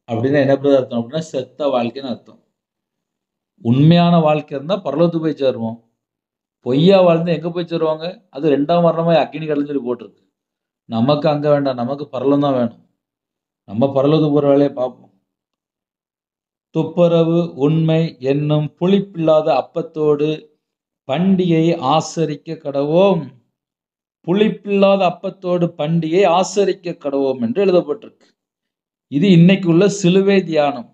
அப்படின்னா என்ன பிரதர் அர்த்தம்? அப்படின்னா செத்த வாழ்க்கைன்னு அர்த்தம். உண்மையான வாழ்க்கை இருந்தா பரலோகத்துக்கு போய் சேருவோம். பொய்யா வாழ்ந்து எங்க போய் சேருவாங்க? அது 2ஆம் மரணமாய் அக்கினி கடல்னு சொல்லி போட்டிருக்கு. நமக்கு அங்க வேண்டாம். நமக்கு பரலோகம் தான் வேணும். நம்ம பரலோகத்துக்கு போற வேலையை பார்ப்போம். துப்புரவு உண்மை என்னும் புளிப்பில்லாத அப்பத்தோடு பண்டிகையை ஆசரிக்க கடவோம். புளிப்பில்லாத அப்பத்தோடு பண்டிகை ஆசரிக்க கடவோம் என்று எழுதப்பட்டிருக்கு. இது இன்னைக்குள்ள சிலுவை தியானம்.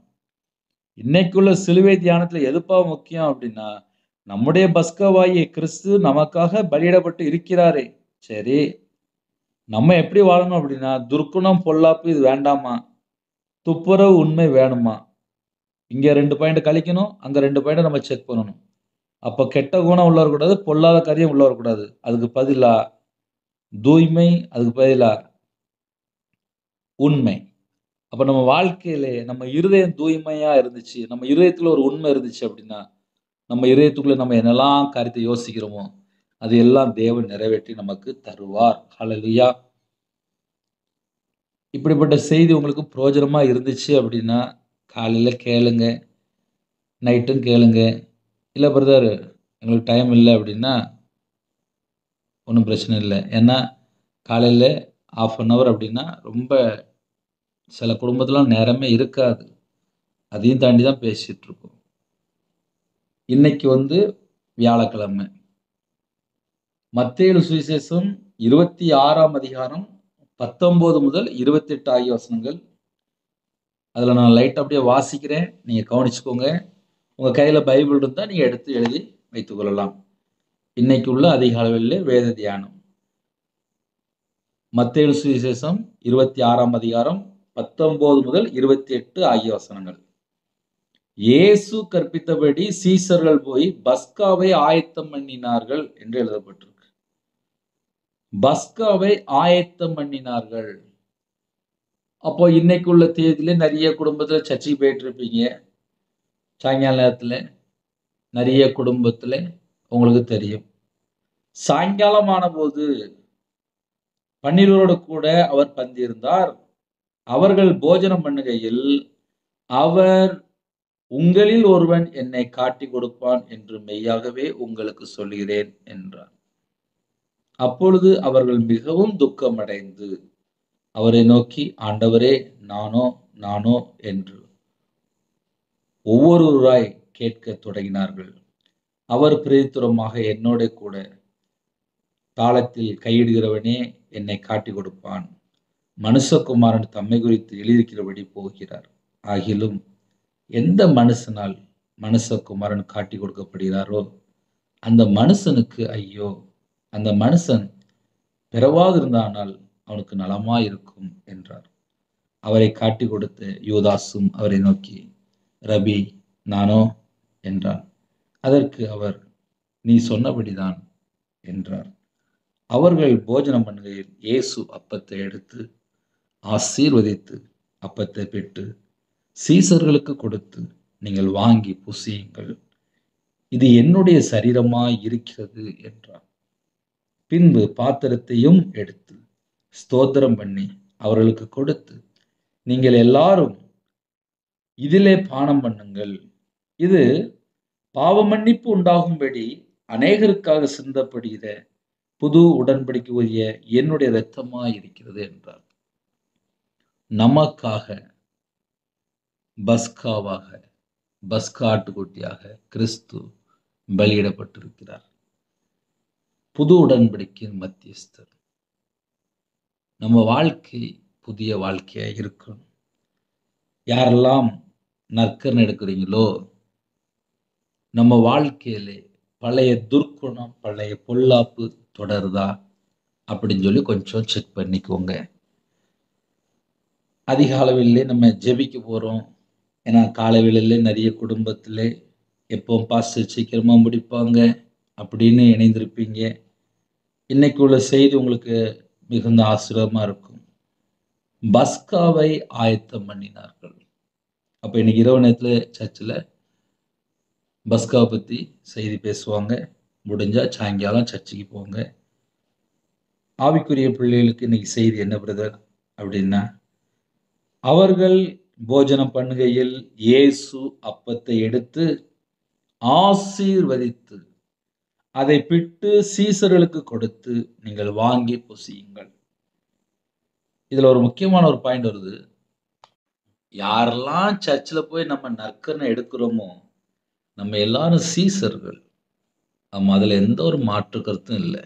இன்னைக்குள்ள சிலுவை தியானத்துல எதுப்பா முக்கியம் அப்படின்னா, நம்முடைய பஸ்கவாகிய கிறிஸ்து நமக்காக பலியிடப்பட்டு இருக்கிறாரே. சரி, நம்ம எப்படி வாழணும் அப்படின்னா, துர்க்குணம் பொல்லாப்பு இது வேண்டாமா? துப்புரவு உண்மை வேணுமா? இங்க 2 பாயிண்ட் கழிக்கணும், அங்க 2 பாயிண்ட் நம்ம செக் பண்ணணும். அப்ப கெட்ட குணம் உள்ள வரக்கூடாது, பொல்லாத காரியம் உள்ள வரக்கூடாது. அதுக்கு பதிலா தூய்மை, அதுக்கு பதிலா உண்மை. அப்ப நம்ம வாழ்க்கையிலே நம்ம இருதயம் தூய்மையா இருந்துச்சு, நம்ம இருதயத்துல ஒரு உண்மை இருந்துச்சு அப்படின்னா, நம்ம இதயத்துக்குள்ள நம்ம என்னெல்லாம் காரியத்தை யோசிக்கிறோமோ, அது எல்லாம் தேவன் நிறைவேற்றி நமக்கு தருவார். ஹல்லேலூயா. இப்படிப்பட்ட செய்தி உங்களுக்கு பிரயோஜனமா இருந்துச்சு அப்படின்னா, காலையில கேளுங்க, நைட்டும் கேளுங்க. இல்ல பிரதர் எங்களுக்கு டைம் இல்ல அப்படின்னா, ஒண்ணும் பிரச்சனை இல்ல. ஏன்னா, காலையில 1/2 அன் ஹவர் அப்படின்னா, ரொம்ப சில குடும்பத்திலாம் நேரமே இருக்காது. அதையும் தாண்டி தான் பேசிட்டு இருக்கோம். இன்னைக்கு வியாழக்கிழமை. மத்தேயு சுவிசேஷம் 26ஆம் அதிகாரம் 19 முதல் 28 ஆகிய வசனங்கள். அதுல நான் லைட்டா அப்படியே வாசிக்கிறேன். நீங்க கவனிச்சுக்கோங்க. உங்க கையில பைபிள் இருந்தா நீங்க எடுத்து எழுதி வைத்துக் கொள்ளலாம். இன்னைக்கு உள்ள அதிகாலையிலே வேத தியானம். மத்தேயு சுவிசேஷம் 26ஆம் அதிகாரம் 19 முதல் 28 ஆகிய வசனங்கள். இயேசு கற்பித்தபடி சீசர்கள் போய் பஸ்காவை ஆயத்தம் பண்ணினார்கள் என்று எழுதப்பட்டிருக்கு. பஸ்காவை ஆயத்தம் பண்ணினார்கள். அப்போ இன்னைக்கு உள்ள தேதியில நிறைய குடும்பத்துல சர்ச்சைக்கு போயிட்டு இருப்பீங்க. சாயங்கால நேரத்துல நிறைய குடும்பத்துல உங்களுக்கு தெரியும். சாயங்காலம் ஆனபோது பன்னிருவரோடு கூட அவர் பந்தியிருந்தார். அவர்கள் போஜனம் பண்ணுகையில், அவர் உங்களில் ஒருவன் என்னை காட்டிக் கொடுப்பான் என்று மெய்யாகவே உங்களுக்கு சொல்கிறேன் என்றார். அப்பொழுது அவர்கள் மிகவும் துக்கமடைந்து அவரை நோக்கி, ஆண்டவரே, நானோ நானோ என்று ஒவ்வொருவராய் கேட்கத் தொடங்கினார்கள். அவர் பிரதித்துரமாக, என்னோட கூட தாளத்தில் கையிடுகிறவனே என்னை காட்டிக் கொடுப்பான். மனுஷகுமாரன் தம்மை குறித்து எழுதியிருக்கிறபடி போகிறார். ஆகிலும் எந்த மனுஷனால் மனுஷகுமாரன் காட்டிக் கொடுக்கப்படுகிறாரோ அந்த மனுஷனுக்கு ஐயோ! அந்த மனுஷன் பிறவாதிருந்தானால் அவனுக்கு நலமாயிருக்கும் என்றார். அவரை காட்டிக் கொடுத்த யூதாசும் அவரை நோக்கி, ரபி, நானோ என்றான். அதற்கு அவர், நீ சொன்னபடிதான் என்றார். அவர்கள் போஜனம் பண்ணுகையில் இயேசு அப்பத்தை எடுத்து ஆசீர்வதித்து அப்பத்தை பெற்று சீசர்களுக்கு கொடுத்து, நீங்கள் வாங்கி புசியுங்கள், இது என்னுடைய சரீரமாய் இருக்கிறது என்றார். பின்பு பாத்திரத்தையும் எடுத்து ஸ்தோத்திரம் பண்ணி அவர்களுக்கு கொடுத்து, நீங்கள் எல்லாரும் இதிலே பானம் பண்ணுங்கள், இது பாவ மன்னிப்பு உண்டாகும்படி அநேகருக்காக சிந்தப்படுகிற புது உடன்படிக்கை உரிய என்னுடைய இரத்தமாய் இருக்கிறது என்றார். நமக்காக பஸ்காவாக, பஸ்கா ஆட்டுக்குட்டியாக கிறிஸ்து பலியிடப்பட்டிருக்கிறார். புது உடன்படிக்கையின் மத்தியஸ்தர். நம்ம வாழ்க்கை புதிய வாழ்க்கையா இருக்கணும். யாரெல்லாம் நற்கரணை எடுக்கிறீங்களோ, நம்ம வாழ்க்கையிலே பழைய துர்க்குணம், பழைய பொல்லாப்பு தொடருதா அப்படின்னு சொல்லி கொஞ்சம் செக் பண்ணிக்கோங்க. அதிக அளவிலே நம்ம ஜெபிக்க போறோம். ஏன்னா காலை வேளையிலே நிறைய குடும்பத்திலே எப்போ பாஸ்டர் சீக்கிரமா முடிப்பாங்க அப்படின்னு இணைந்திருப்பீங்க. இன்னைக்கு உள்ள செய்தி உங்களுக்கு மிகுந்த ஆசீர்வாதமா இருக்கும். பஸ்காவை ஆயத்தம் பண்ணினார்கள். அப்ப இன்னைக்கு இரவு நேரத்துல சர்ச்சில் பஸ்காவை பத்தி செய்தி பேசுவாங்க. முடிஞ்சா சாயங்காலம் சர்ச்சுக்கு போங்க. ஆவிக்குரிய பிள்ளைகளுக்கு இன்னைக்கு செய்தி என்ன பிரதர் அப்படின்னா, அவர்கள் போஜனம் பண்ணுகையில் இயேசு அப்பத்தை எடுத்து ஆசீர்வதித்து அதை பிட்டு சீசர்களுக்கு கொடுத்து, நீங்கள் வாங்கி புசியுங்கள். இதுல ஒரு முக்கியமான ஒரு பாயிண்ட் வருது. யாரெல்லாம் சர்ச்சில் போய் நம்ம நற்கரணை எடுக்கிறோமோ நம்ம எல்லாரும் சீசர்கள். நம்ம அதுல எந்த ஒரு மாற்று கருத்தும் இல்லை.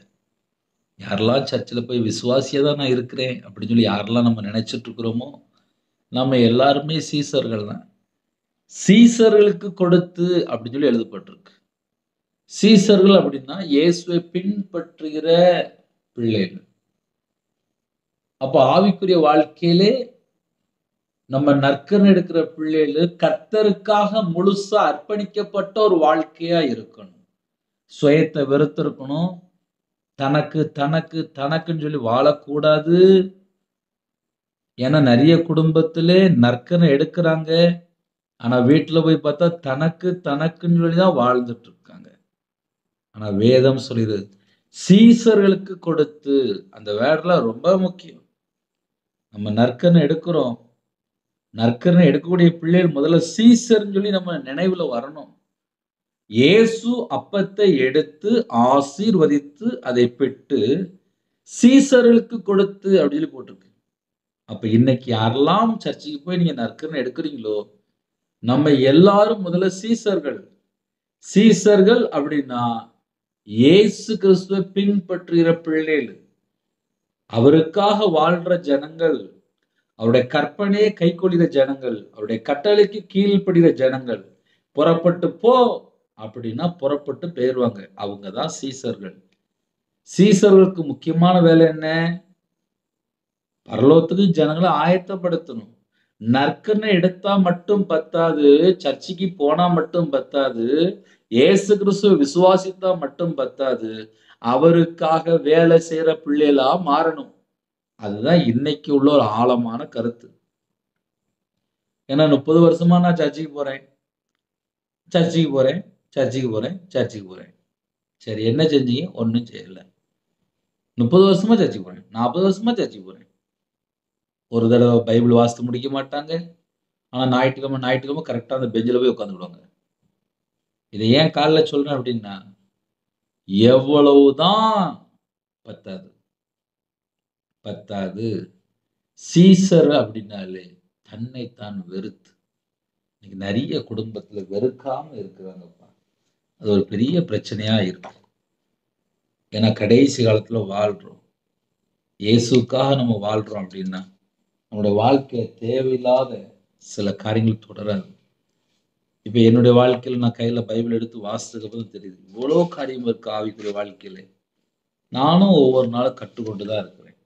யாரெல்லாம் சர்ச்சில் போய் விசுவாசியா தான் நான் இருக்கிறேன் அப்படின்னு சொல்லி யாரெல்லாம் நம்ம நினைச்சிட்டு இருக்கிறோமோ நம்ம எல்லாருமே சீசர்கள் தான். சீசர்களுக்கு கொடுத்து அப்படின்னு சொல்லி எழுதப்பட்டிருக்கு. சீசர்கள் அப்படின்னா இயேசுவை பின்பற்றுகிற பிள்ளைகள். அப்ப ஆவிக்குரிய வாழ்க்கையிலே நம்ம நற்கரணை எடுக்கிற பிள்ளைகள் கர்த்தருக்காக முழுசா அர்ப்பணிக்கப்பட்ட ஒரு வாழ்க்கையா இருக்கணும். சுயத்தை வெறுத்திருக்கணும். தனக்கு தனக்கு தனக்குன்னு சொல்லி வாழக்கூடாது. ஏன்னா நிறைய குடும்பத்திலே நற்கரணை எடுக்கிறாங்க, ஆனா வீட்டுல போய் பார்த்தா தனக்கு தனக்குன்னு சொல்லிதான் வாழ்ந்துட்டு இருக்காங்க. ஆனா வேதம் சொல்லுது சீசர்களுக்கு கொடுத்து. அந்த வேர்ட்லாம் ரொம்ப முக்கியம். நம்ம நற்கரணை எடுக்கிறோம். நற்கரணை எடுக்கக்கூடிய பிள்ளைகள் முதல்ல சீசர்ன்னு சொல்லி நம்ம நினைவுல வரணும். இயேசு அப்பத்தை எடுத்து ஆசீர்வதித்து அதை பெற்று சீசர்களுக்கு கொடுத்து அப்படின்னு சொல்லி போட்டிருக்கு. அப்ப இன்னைக்கு யாரெல்லாம் சர்ச்சுக்கு போய் நீங்க நற்கரணை எடுக்கிறீங்களோ நம்ம எல்லாரும் முதல்ல சீசர்கள். சீசர்கள் அப்படின்னா இயேசு கிறிஸ்துவை பின்பற்றுகிற பிள்ளைகள், அவருக்காக வாழ்ற ஜனங்கள், அவருடைய கற்பனையை கைக்கொள்கிற ஜனங்கள், அவருடைய கட்டளைக்கு கீழ்ப்படுகிற ஜனங்கள். புறப்பட்டு போ அப்படின்னா புறப்பட்டு போயிருவாங்க. அவங்கதான் சீசர்கள். சீசர்களுக்கு முக்கியமான வேலை என்ன? பரலோகத்துக்கு ஜனங்களை ஆயத்தப்படுத்தணும். நற்கரணை எடுத்தா மட்டும் பத்தாது, சர்ச்சுக்கு போனா மட்டும் பத்தாது, இயேசு கிறிஸ்துவை விசுவாசித்தா மட்டும் பத்தாது, அவருக்காக வேலை செய்யற பிள்ளைகளா மாறணும். அதுதான் இன்னைக்கு உள்ள ஒரு ஆழமான கருத்து. ஏன்னா 30 வருஷமா நான் சர்ச்சுக்கு போறேன். சர்ச்சுக்கு போறேன், சர்ச்சுக்கு போறேன், சர்ச்சுக்கு போறேன். சரி என்ன செஞ்சீங்க? ஒண்ணும் செய்யல. 30 வருஷமா சர்ச்சுக்கு போறேன். 40 வருஷமா சர்ச்சுக்கு போறேன். ஒரு தடவ பைபிள் வாசித்து முடிக்க மாட்டாங்க. ஆனா ஞாயிற்றுக்கிழமை கரெக்ட்டா அந்த பெஞ்சுல போய் உட்கார்ந்துக்கிடுவாங்க. இத ஏன் காலைல சொல்றேன் அப்டின்னா, எவ்வளவுதான் பத்தாது, பத்தாது. சீசர் அப்டின்னாலே தன்னைத்தான் வெறுத்து, இன்னைக்கு நெறைய குடும்பத்துல வெறுக்காம இருக்கிறாங்கப்பா. அது ஒரு பெரிய பிரச்சனையா இருக்கு. ஏன்னா கடைசி காலத்துல வாழ்றோம். இயேசுவுக்காக நம்ம வாழ்றோம் அப்டின்னா, நம்முடைய வாழ்க்கையில தேவையில்லாத சில காரியங்கள் தொடராது. இப்ப என்னுடைய வாழ்க்கையில நான் கையில பைபிள் எடுத்து வாசிச்சதுக்கு அப்புறம் தெரியுது. இவ்வளோ காரியம் இருக்கு ஆவிக்குரிய வாழ்க்கையில. நானும் ஒவ்வொரு நாளும் கற்றுக்கொண்டு தான் இருக்கிறேன்.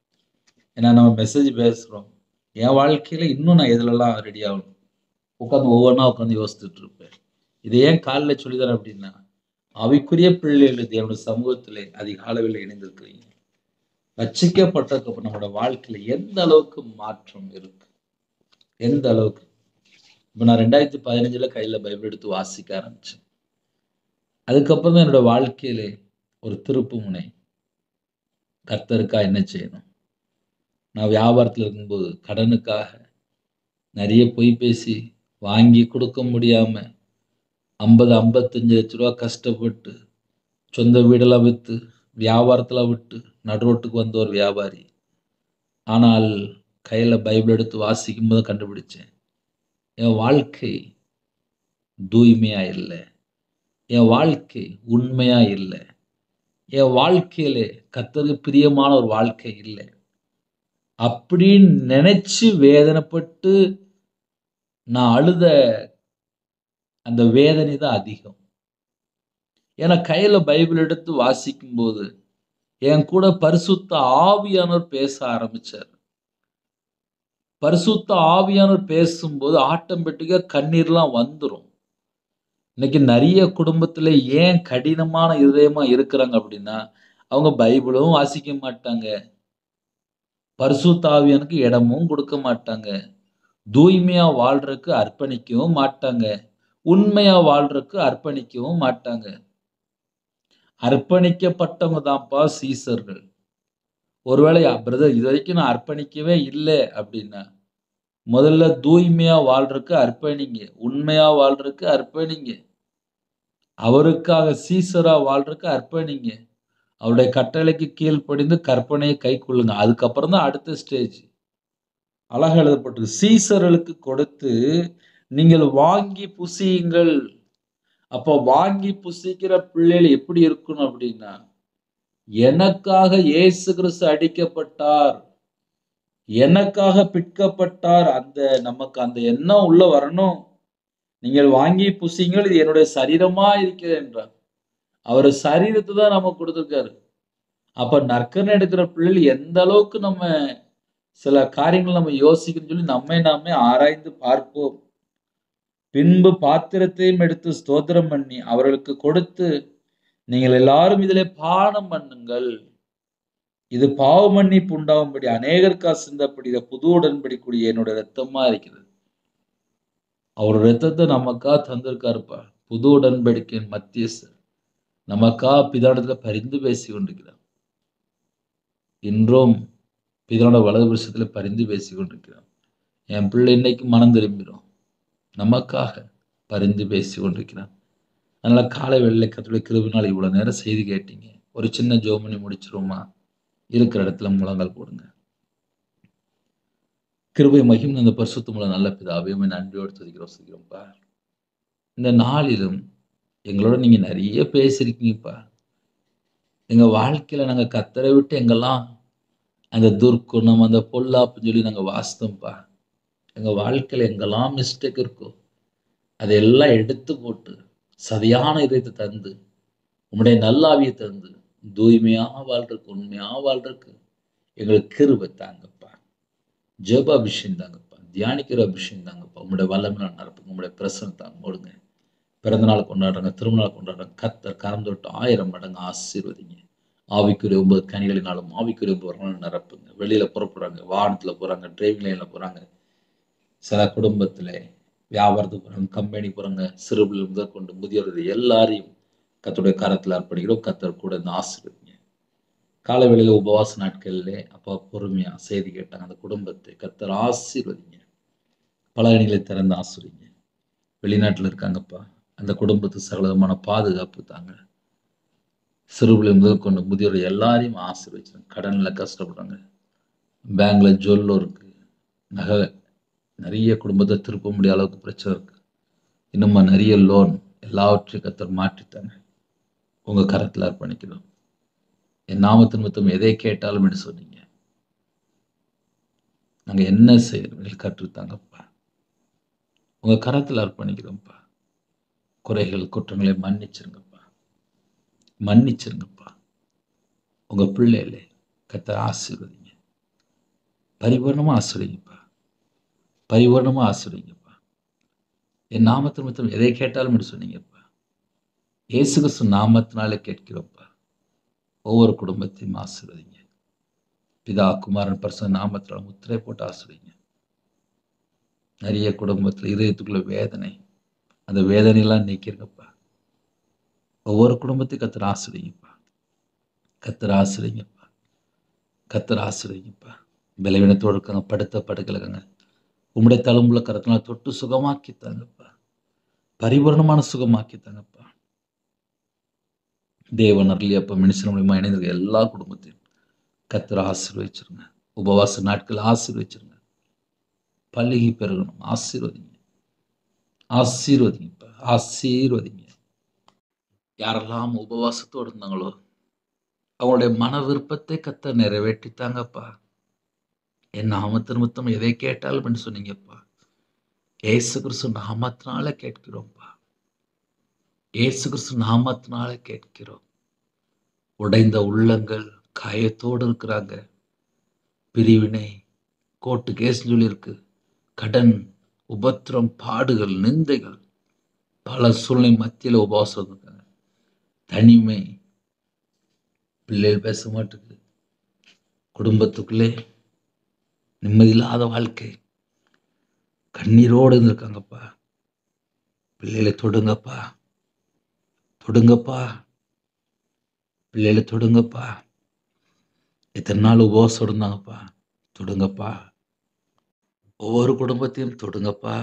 ஏன்னா நம்ம மெசேஜ் பேசுறோம். என் வாழ்க்கையில இன்னும் நான் எதுலலாம் ரெடி ஆகணும். ஒவ்வொன்னா உட்காந்து யோசித்துட்டு இருப்பேன். இத ஏன் காலைல சொல்லி தரேன் அப்டின்னா, ஆவிக்குரிய பிள்ளைகள் தேவனுடைய சமூகத்திலே அதிக அளவில இணைந்திருக்கிறீங்க. ரட்சிக்கப்பட்டதுக்கு அப்புறம் நம்மோட வாழ்க்கையில எந்த அளவுக்கு மாற்றம் இருக்கு? எந்த அளவுக்கு? இப்ப நான் 2015ல கையில பைபிள் எடுத்து வாசிக்க ஆரம்பிச்சேன். அதுக்கப்புறம் தான் என்னோட வாழ்க்கையிலே ஒரு திருப்புமுனை. கர்த்தருக்காக என்ன செய்யணும்? நான் வியாபாரத்துல இருக்கும்போது கடனுக்காக நெறைய பொய் பேசி வாங்கி குடுக்க முடியாம 50, 55 லட்ச ரூவா கஷ்டப்பட்டு சொந்த வீடெல்லாம் வித்து, வியாபாரத்தலாம் விட்டு நடுரோட்டுக்கு வந்த ஒரு வியாபாரி. ஆனால் கையில பைபிள் எடுத்து வாசிக்கும்போது கண்டுபிடிச்சேன். என் வாழ்க்கை தூய்மையா இல்ல. என் வாழ்க்கை உண்மையா இல்ல. என் வாழ்க்கையிலே கர்த்தருக்கு பிரியமான ஒரு வாழ்க்கை இல்ல. அப்படின்னு நெனச்சு வேதனைப்பட்டு நான் அழுத அந்த வேதனை தான் அதிகம். ஏன்னா கையில பைபிள் எடுத்து வாசிக்கும்போது, என் கூட பரிசுத்த ஆவியானவர் பேச ஆரம்பிச்சாரு. பரிசுத்த ஆவியானவர் பேசும்போது ஆட்டோமேட்டிக்கா கண்ணீர்லாம் வந்துரும். இன்னைக்கு நெறைய குடும்பத்தில ஏன் கடினமான இருதயமா இருக்கிறாங்க அப்படின்னா, அவங்க பைபிளும் வாசிக்க மாட்டாங்க. பரிசுத்த ஆவியானுக்கு இடமும் கொடுக்க மாட்டாங்க. தூய்மையா வாழ்றதுக்கு அர்ப்பணிக்கவும் மாட்டாங்க. உண்மையா வாழ்றதுக்கு அர்ப்பணிக்கவும் மாட்டாங்க. அர்ப்பணிக்கப்பட்டவங்க தான்ப்பா சீசர்கள். ஒருவேளை பிரதர் இதுவரைக்கும் நான் அர்ப்பணிக்கவே இல்ல அப்படின்னா, முதல்ல தூய்மையா வாழ்றதுக்கு அர்ப்பணிங்க. உண்மையா வாழ்றதுக்கு அர்ப்பணிங்க. அவருக்காக சீசரா வாழ்றதுக்கு அர்ப்பணிங்க. அவருடைய கட்டளைக்கு கீழ்ப்படிந்து கற்பனையை கைக்கொள்ளுங்க. அதுக்கப்புறம் தான் அடுத்த ஸ்டேஜ். அழகா எழுதப்பட்டிருக்கு. சீசர்களுக்கு கொடுத்து நீங்கள் வாங்கி புசியுங்கள். அப்போ வாங்கி புசிக்கிற பிள்ளைகள் எப்படி இருக்கணும் அப்படின்னா, எனக்காக இயேசு கிறிஸ்து அடிக்கப்பட்டார். எனக்காக பிட்கப்பட்டார். நமக்கு அந்த எண்ணம் உள்ள வரணும். நீங்கள் வாங்கி புசியுங்கள். இது என்னுடைய சரீரமா இருக்கிறது என்றார். அவரு சரீரத்த தான் நமக்கு கொடுத்திருக்காரு. அப்ப நற்கருணை எடுக்கிற பிள்ளைகள் எந்த அளவுக்கு நம்ம சில காரியங்கள் நம்ம யோசிக்கணும்னு சொல்லி நம்மை நாமே ஆராய்ந்து பார்ப்போம். பின்பு பாத்திரத்தையும் எடுத்து ஸ்தோத்திரம் பண்ணி அவர்களுக்கு கொடுத்து, நீங்கள் எல்லாரும் இதிலே பானம் பண்ணுங்கள். இது பாவ மன்னிப்பு உண்டாகும்படி அநேகருக்கா சிந்தப்படுகிற புது உடன்படிக்கைக்குரிய என்னுடைய இரத்தமா இருக்கிறது. அவர் இரத்தத்தை நமக்கா தந்திருக்காருப்பா. புது உடன்படிக்கையின் மத்தியஸ்தர். நமக்கா பிதாவிடத்துல பரிந்து பேசிக் கொண்டிருக்கிறார். இன்றும் பிதாவோட வலது புருஷத்துல பரிந்து பேசிக் கொண்டிருக்கிறார். என் பிள்ளை இன்னைக்கு மனம் திரும்பிரும். நமக்காக பரிந்து பேசிக் கொண்டிருக்கிறார். அதனால காலை வேளையில கர்த்தருடைய கிருபையினால இவ்வளவு நேரம் செய்தி கேட்டீங்க. ஒரு சின்ன ஜெபம் பண்ணி முடிச்சிருவோமா? இருக்கிற இடத்துல முழங்கால் போடுங்க. கிருபை மகிமை அந்த பரிசுத்தமுள்ள நல்ல பிதாவே உம்மை நன்றியோடு துதிக்கிறோம்ப்பா. இந்த நாளிலும் எங்களோட நீங்க நிறைய பேசியிருக்கீங்கப்பா. எங்க வாழ்க்கையில நாங்க கர்த்தரை விட்டு எங்கெல்லாம் அந்த துர்க்குணம், அந்த பொல்லாப்புன்னு சொல்லி நாங்க வாசித்தோம்ப்பா. எங்க வாழ்க்கையில எங்கெல்லாம் மிஸ்டேக் இருக்கோ, அதையெல்லாம் எடுத்து போட்டு, சதையான இதயத்தை தந்து, உம்முடைய நல்லாவிய தந்து, தூய்மையா வாழ்றதுக்கு, உண்மையா வாழ்றதுக்கு எங்களுக்கு கிருபை தாங்கப்பா. ஜெப அபிஷேகம் தாங்கப்பா. தியானிக்கிற அபிஷேகம் தாங்கப்பா. உம்முடைய வல்லமையினால நிரப்புங்க. உம்முடைய பிரசன்னத்தை மூடுங்க. பிறந்த நாள் கொண்டாடுறாங்க, திருமண நாள் கொண்டாடுறாங்க. கர்த்தர் கரம் தொட்டு 1000 மடங்கு ஆசீர்வதிங்க. ஆவிக்குரிய 9 கனிகளினாலும் ஆவிக்குரிய 9 வரங்களும் நிரப்புங்க. வெளியில புறப்படுறாங்க, வாகனத்துல போறாங்க, டிரைவிங் லைன்ல போறாங்க. சில குடும்பத்திலே வியாபாரத்துக்கு போகிறாங்க, கம்பெனி போகிறாங்க, சிறுபிள்ளைகள் முதல் கொண்டு முதியோர்கள் எல்லாரையும் கர்த்தருடைய கரத்தில் அர்ப்பணிக்கிறோம். கர்த்தர் கூட இந்த ஆசீர்வதிங்க. காலை வேளையில உபவாச நாட்களிலே அப்பா பொறுமையா செய்தி கேட்டாங்க. அந்த குடும்பத்தை கர்த்தர் ஆசீர்வதிங்க. பலகணிகளை திறந்து ஆசீர்வதிங்க. வெளிநாட்டில் இருக்காங்கப்பா, அந்த குடும்பத்துக்கு சகலவிதமான பாதுகாப்பு தாங்க. சிறுபிள்ளை முதல் கொண்டு முதியோர் எல்லாரையும் ஆசீர்வதிச்சிருங்க. கடனில் கஷ்டப்படுறாங்க, பேங்க்ல ஜொல்லோ இருக்கு, நகை நிறைய குடும்பத்தை திருப்ப முடியாத அளவுக்கு பிரச்சனை இருக்கு, இன்னுமா நிறைய லோன், எல்லாவற்றையும் கர்த்தர் மாற்றித்தாங்க. உங்க கரத்தில் அர்ப்பணிக்கிறோம். என் நாமத்தின் நிமித்தம் எதை கேட்டாலும் என்று சொன்னீங்க. நாங்க என்ன செய்யணும் கற்றுத்தாங்கப்பா. உங்க கரத்தில் அர்ப்பணிக்கிறோம்ப்பா. குறைகள் குற்றங்களை மன்னிச்சிருங்கப்பா, மன்னிச்சிருங்கப்பா. உங்க பிள்ளைகளே கர்த்தர் ஆசீர்வதிங்க. பரிபூர்ணமா ஆசீர்வதிங்கப்பா, பரிபூர்ணமா ஆசீர்வதிங்கப்பா. என் நாமத்தின் நிமித்தம் எதை கேட்டாலும் என்று சொன்னீங்கப்பா. இயேசு கிறிஸ்து நாமத்தினாலே கேட்கிறோம்ப்பா. ஒவ்வொரு குடும்பத்தையும் ஆசீர்வதிங்க. பிதா குமாரன் பரிசுத்த நாமத்தினால முத்திரை போட்டு ஆசீர்வதிங்க. நிறைய குடும்பத்தில் இதயத்துக்குள்ள வேதனை, அந்த வேதனையெல்லாம் நீக்கிருங்கப்பா. ஒவ்வொரு குடும்பத்தையும் கர்த்தர் ஆசீர்வதிங்கப்பா, கர்த்தர் ஆசீர்வதிங்கப்பா, கர்த்தர் ஆசீர்வதிங்கப்பா. பலவீனத்தோடு இருக்காங்க, படுத்த படுக்கலங்க, உம்முடைய தழும்புல கரத்தினால் தொட்டு சுகமாக்கித்தாங்கப்பா, பரிபூர்ணமான சுகமாக்கித்தாங்கப்பா. தேவன் அருளியப்ப மனுஷன் மூலியமா இணைந்திருக்க எல்லா குடும்பத்தையும் கர்த்தர் ஆசீர்வதிச்சிருங்க. உபவாச நாட்கள் ஆசீர்வதிச்சிருங்க. பல்லுகி பெருகணும். ஆசீர்வதிங்க, ஆசீர்வதிங்கப்பா, ஆசீர்வதிங்க. யாரெல்லாம் உபவாசத்தோடு இருந்தாங்களோ அவங்களுடைய மன விருப்பத்தை கர்த்தர் நிறைவேற்றித்தாங்கப்பா. என் நாமத்து நிமித்தம் எதை கேட்டாலும் என்று சொன்னீங்கப்பா. இயேசு கிறிஸ்து நாமத்தினால கேட்கிறோம்ப்பா, இயேசு கிறிஸ்து நாமத்தினால கேட்கிறோம். உடைந்த உள்ளங்கள், காயத்தோடு இருக்கிறாங்க, பிரிவினை, கோர்ட்டு கேஸ் சொல்லியிருக்கு, கடன், உபத்திரம், பாடுகள், நிந்தைகள், பல சூழ்நிலை மத்தியில் உபவாசம் இருக்காங்க. தனிமை, பிள்ளைகள் பேச மாட்டேங்குது, குடும்பத்துக்குள்ளே நிம்மதியில்லாத வாழ்க்கை, கண்ணீரோடு இருந்திருக்காங்கப்பா. பிள்ளைகளை தொடுங்கப்பா, தொடுங்கப்பா, பிள்ளைகளை தொடுங்கப்பா. இத்தனை நாள் உபவாசம் இருந்தாங்கப்பா, தொடுங்கப்பா. ஒவ்வொரு குடும்பத்தையும் தொடுங்கப்பா.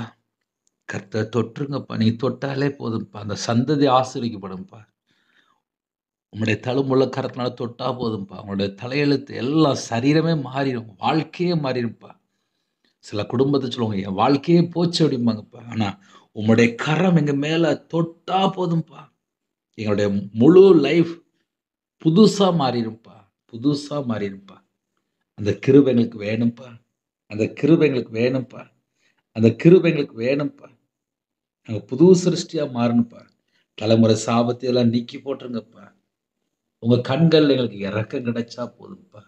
கர்த்தர் தொற்றுங்கப்பா. நீ தொட்டாலே போதும்ப்பா, அந்த சந்ததி ஆசீர்வதிக்கப்படும்ப்பா. உங்களுடைய தழும்புள்ள கரத்தினால தொட்டா போதும்ப்பா. உங்களுடைய தலையெழுத்து எல்லாம் சரீரமே மாறிடும், வாழ்க்கையே மாறிடும்ப்பா. சில குடும்பத்தை சொல்லுவாங்க, என் வாழ்க்கையே போச்சு அப்படிம்பாங்கப்பா. ஆனா உங்களுடைய கரம் எங்க மேல தொட்டா போதும்ப்பா, எங்களுடைய முழு லைஃப் புதுசா மாறிடும்ப்பா, புதுசா மாறிடும்ப்பா. அந்த கிருபை எங்களுக்கு வேணும்ப்பா, அந்த கிருபை எங்களுக்கு வேணும்ப்பா, அந்த கிருபை எங்களுக்கு வேணும்ப்பா. நாங்க புது சிருஷ்டியா மாறணும்ப்பா. தலைமுறை சாபத்தை எல்லாம் நீக்கி போட்டுருங்கப்பா. உங்க கண்கள் எங்களுக்கு இரக்கம் கிடைச்சா போதும்ப்பா,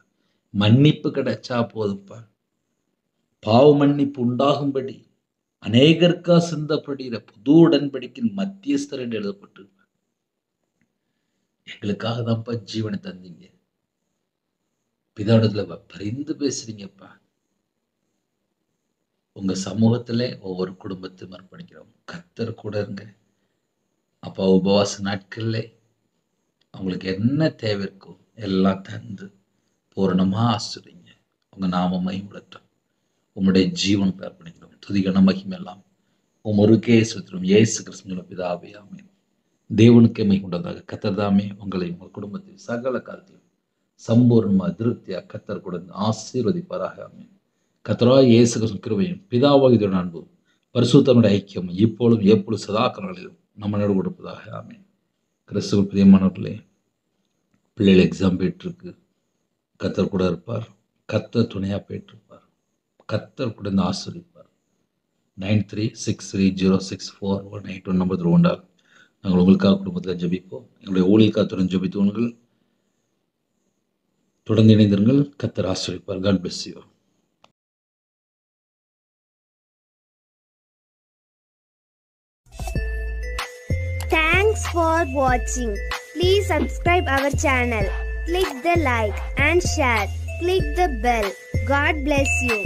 மன்னிப்பு கிடைச்சா போதும்ப்பா. பாவ மன்னிப்பு உண்டாகும்படி அநேகருக்கா சிந்தப்படுகிற புது உடன்படிக்கையின் மத்தியஸ்தர் என்று எழுதப்பட்டு எங்களுக்காக தான்ப்பா ஜீவனை தந்தீங்க. பிதாவிடத்துல பரிந்து பேசுறீங்கப்பா. உங்க சமூகத்துல ஒவ்வொரு குடும்பத்தையும் அர்ப்பணிக்கிறோம். கர்த்தர் கூட இருங்க அப்பா. உபவாச நாட்கள்ல அவங்களுக்கு என்ன தேவை இருக்கோ எல்லாம் தந்து பூரணமா ஆசிரியங்க. உங்க நாம மகிமைப்படட்டும். உம்முடைய ஜீவனுக்கு அர்ப்பணிக்கிறோம். துதிகன மகிமை எல்லாம் ஒருக்கே செலுத்துகிறோம். இயேசு கிறிஸ்துவின் பிதாவே, ஆமென். தேவனுக்கே மகிமையுண்டதாக. கர்த்தர் தாமே உங்களை உங்கள் குடும்பத்தில் சகல காலத்திலும் சம்பூர்ணமா திருப்தியா கர்த்தர் கூட ஆசீர்வதிப்பாராக. ஆமென். கர்த்தராகிய இயேசு கிறிஸ்துவின் கிருபையும் பிதாவாகிய அன்பும் பரிசுத்தனுடைய ஐக்கியம் இப்பொழுதும் எப்பொழுது சதா காலங்களிலும் நம்மளோடு கொடுப்பதாக. ஆமென். கிறிஸ்துவுக்குள் பிரியமானவர்களே, பிள்ளைகள் எக்ஸாம் போயிட்டுருக்கு, கர்த்தர் கூட இருப்பார். கர்த்தர் துணையாக போயிட்டுருப்பார். கர்த்தர் கூட இருந்து ஆசீர்வதிப்பார். 9363064181 நம்பர் உண்டால் நாங்கள் உங்களுக்காக குடும்பத்தில் ஜெபிப்போம். எங்களுடைய ஊழியக்காரத்துடன் ஜெபித்தவர்கள் தொடர்ந்து இணைந்திருங்கள். கர்த்தர் ஆசீர்வதிப்பார். God bless you. Thanks for watching. Please subscribe our channel. Click the like and share. Click the bell. God bless you.